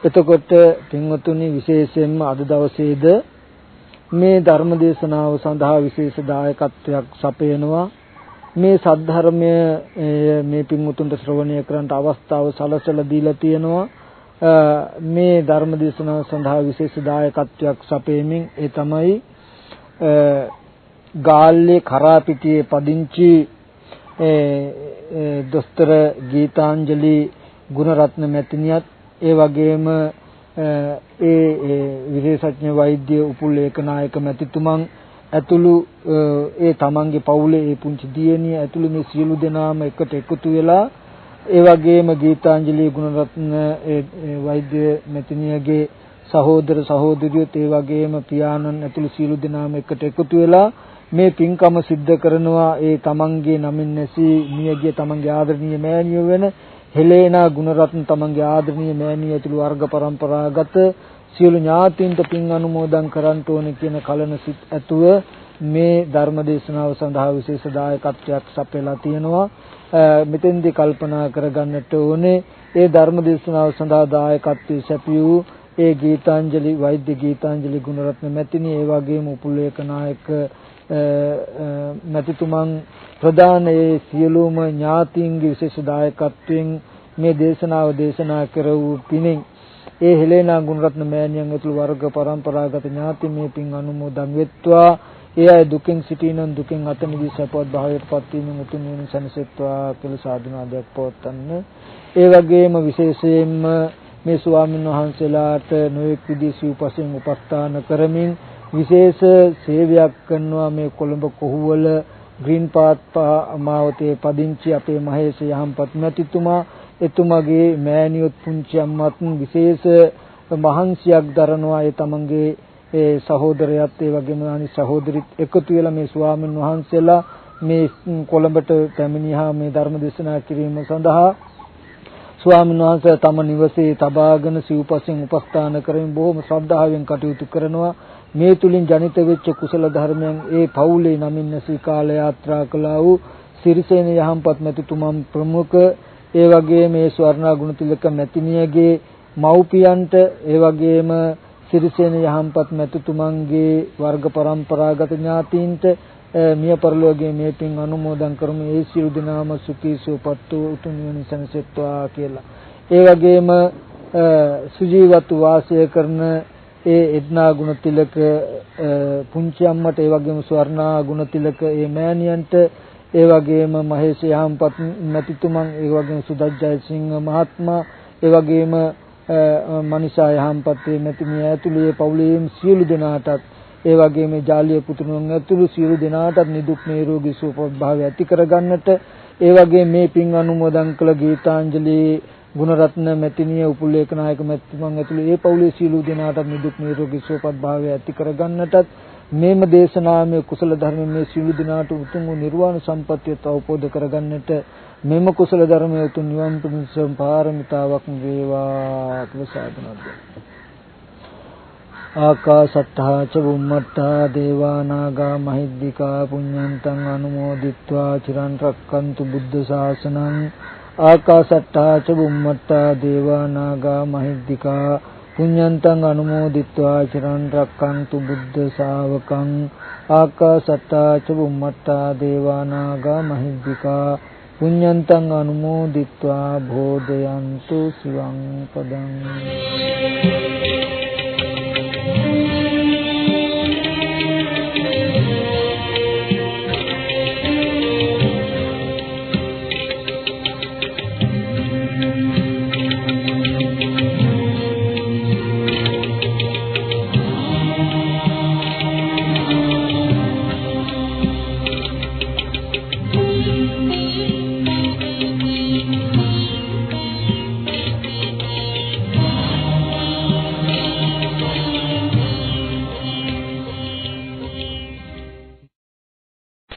එතකොට පින්වතුනි විශේෂයෙන්ම අද දවසේද මේ ධර්ම දේශනාව සඳහා විශේෂ දායකත්වයක් සපයනවා. මේ සද්ධර්මය මේ පින්වතුන්ට ශ්‍රවණය කරන්නට අවස්ථාව සලසලා දීලා තියෙනවා. මේ ධර්ම දේශනාව සඳහා විශේෂ දායකත්වයක් සපයමින් ඒ තමයි ගාල්ලේ කරාපිටියේ පදිංචි දොස්තර ගීතාංජලි ගුණරත්න මැතිණියත් ඒ වගේම විශේෂඥ වෛද්‍ය උපුල් ඒකනායක මැතිතුමන් ඇතුළු ඒ තමන්ගේ පවුලේ ඒ පුංචි දියණිය ඇතුළු මේ සියලු දෙනාම එකට එකතු වෙලා ඒ වගේම ගීතාංජලි ගුණරත්න වෛද්‍ය මැතිණියගේ සහෝදර සහෝදරියෝත් ඒ වගේම පියාණන් ඇතුළු සියලු දෙනාම එකට එකතු වෙලා මේ පින්කම සිද්ධ කරනවා. ඒ තමන්ගේ නමින් නැසී මියගිය තමන්ගේ ආදරණීය මෑණියෝ වෙන හෙලේනා ගුණරත්න තමන්ගේ ආදරණීය මෑණිය ඇතුළු වර්ග પરම්පරාගත සියලු ඥාතීන්ට පින් අනුමෝදන් කරන්න ඕනේ කියන කලන සිත් ඇතුව මේ ධර්ම දේශනාව සඳහා විශේෂ දායකත්වයක් සපයලා තියෙනවා. මෙතෙන්දී කල්පනා කරගන්නට ඕනේ ඒ ධර්ම දේශනාව සඳහා දායකත්වයේ සැපියූ ඒ ගීතාංජලි වෛද්‍ය ගීතාංජලි ගුණරත්න මැතිණිය ඒ වගේම උපුල්ලේක නායක මැතිතුමන් ප්‍රධාන ඒ සියලුම ඥාතීන්ගේ විශේෂ දායකත්වයෙන් මේ දේශනාව දේශනා කර වූ පිණින් ඒ හෙලේනා ගුණරත්න මෑණියන් ඇතුළු වර්ග પરම්පරාගත ඥාති මේ පින් අනුමෝදන් වෙත්වා. ඒ අය දුකින් සිටිනන් දුකින් අත මිදී සපවත් භාවයට පත් වීමෙන් උතුම් නිවන සැනසෙත්වා කියලා සාදුනාදයක් පවත්වන්න. ඒ වගේම විශේෂයෙන්ම මේ ස්වාමීන් වහන්සේලාට නොයෙක් විදිහේ සිව්පසෙන් උපස්ථාන කරමින් විශේෂ සේවයක් කරනවා මේ කොළඹ කොහුවල ග්‍රීන් පාත් මාවතේ පදිංචි අපේ මහේෂ යහම්පත් මැතිතුමා එතුමාගේ මෑණියොත් පුංචි අම්මත් විශේෂ මහන්සියක් දරනවා. ඒ තමන්ගේ ඒ සහෝදරයත් ඒ වගේම අනිත් සහෝදරිත් එකතු වෙලා මේ ස්වාමීන් වහන්සේලා මේ කොළඹට පැමිණියා මේ ධර්ම දේශනා කිරීම සඳහා ස්වාමීන් වහන්සේ තම නිවසේ තබාගෙන සිව්පසෙන් උපස්ථාන කරමින් බොහොම ශ්‍රද්ධාවෙන් කටයුතු කරනවා. මේ තුලින් ජනිත වෙච්ච කුසල ධර්මයන් ඒ පවුලේ නමින් නැසී කාල යාත්‍රා කළා වූ සිරිසේන යහම්පත් මැතිතුමන් ප්‍රමුඛ ඒ වගේම මේ ස්වර්ණා ගුණතිලක මැතිණියගේ මව්පියන්ට ඒ වගේම සිරිසේන යහම්පත් මැතිතුමන්ගේ වර්ග પરම්පරාගත ඥාතීන්ට මිය පරලෝකයේ මේ පින් අනුමෝදන් කරමු. ඒ සියලු දෙනාම සුඛී සුවපත් වූ උතුම් නිවන සැනසෙත්වා කියලා. ඒ වගේම සුජීවත්ව වාසය කරන ඒ එඩ්නා ගුණතිලක පුංචි අම්මට ඒ වගේම ස්වර්ණා ගුණතිලක ඒ මෑණියන්ට ඒ වගේම මහේෂ යහම්පත් මැතිතුමන් ඒ වගේම සුදත් ජයසිංහ මහත්මයා ඒ වගේම මනිෂා යහම්පත් මැතිණිය ඇතුළු ඒ පවුලේම සියලු දෙනාටත් ඒ වගේම ජාලිය පුතුණන් ඇතුළු සියලු දෙනාටත් නිදුක් නිරෝගී සුවපත් භාවය ඇති කරගන්නට ඒ වගේ මේ පින් අනුමෝදන් කළ ගීතාංජලි ගුණරත්න මැතිණිය උපුල්ලේක නායක මැතිතුමන් ඇතුළු ඒ පවුලේ සියලු දෙනාටත් නිදුක් නිරෝගී සුවපත් භාවය ඇති කරගන්නටත් මේම දේශනාමය කුසල ධර්ම මේ සියලු දෙනාට උතුම් වූ නිර්වාණ සම්පත්තිය අවබෝධ කරගන්නට මෙම කුසල ධර්මයේ උතුම් නිවන් පිණිස පාරමිතාවක් වේවා කියලා සාදු. ආකාසට්ඨා ච බුම්මට්ඨා දේවා නාග මහිද්దికා පුඤ්ඤන්තං අනුමෝදිත්වා චිරන් රැක්කන්තු බුද්ධ ශාසනං. ආකාසට්ඨා ච බුම්මට්ඨා දේවා නාග මහිද්దికා පුඤ්ඤන්තං අනුමෝදිත්වා චිරන් රැක්කන්තු බුද්ධ ශාවකං. ආකාසට්ඨා ච බුම්මට්ඨා දේවා නාග මහිද්దికා පුඤ්ඤන්තං අනුමෝදිත්වා භෝදයන්තු සිවං පදං.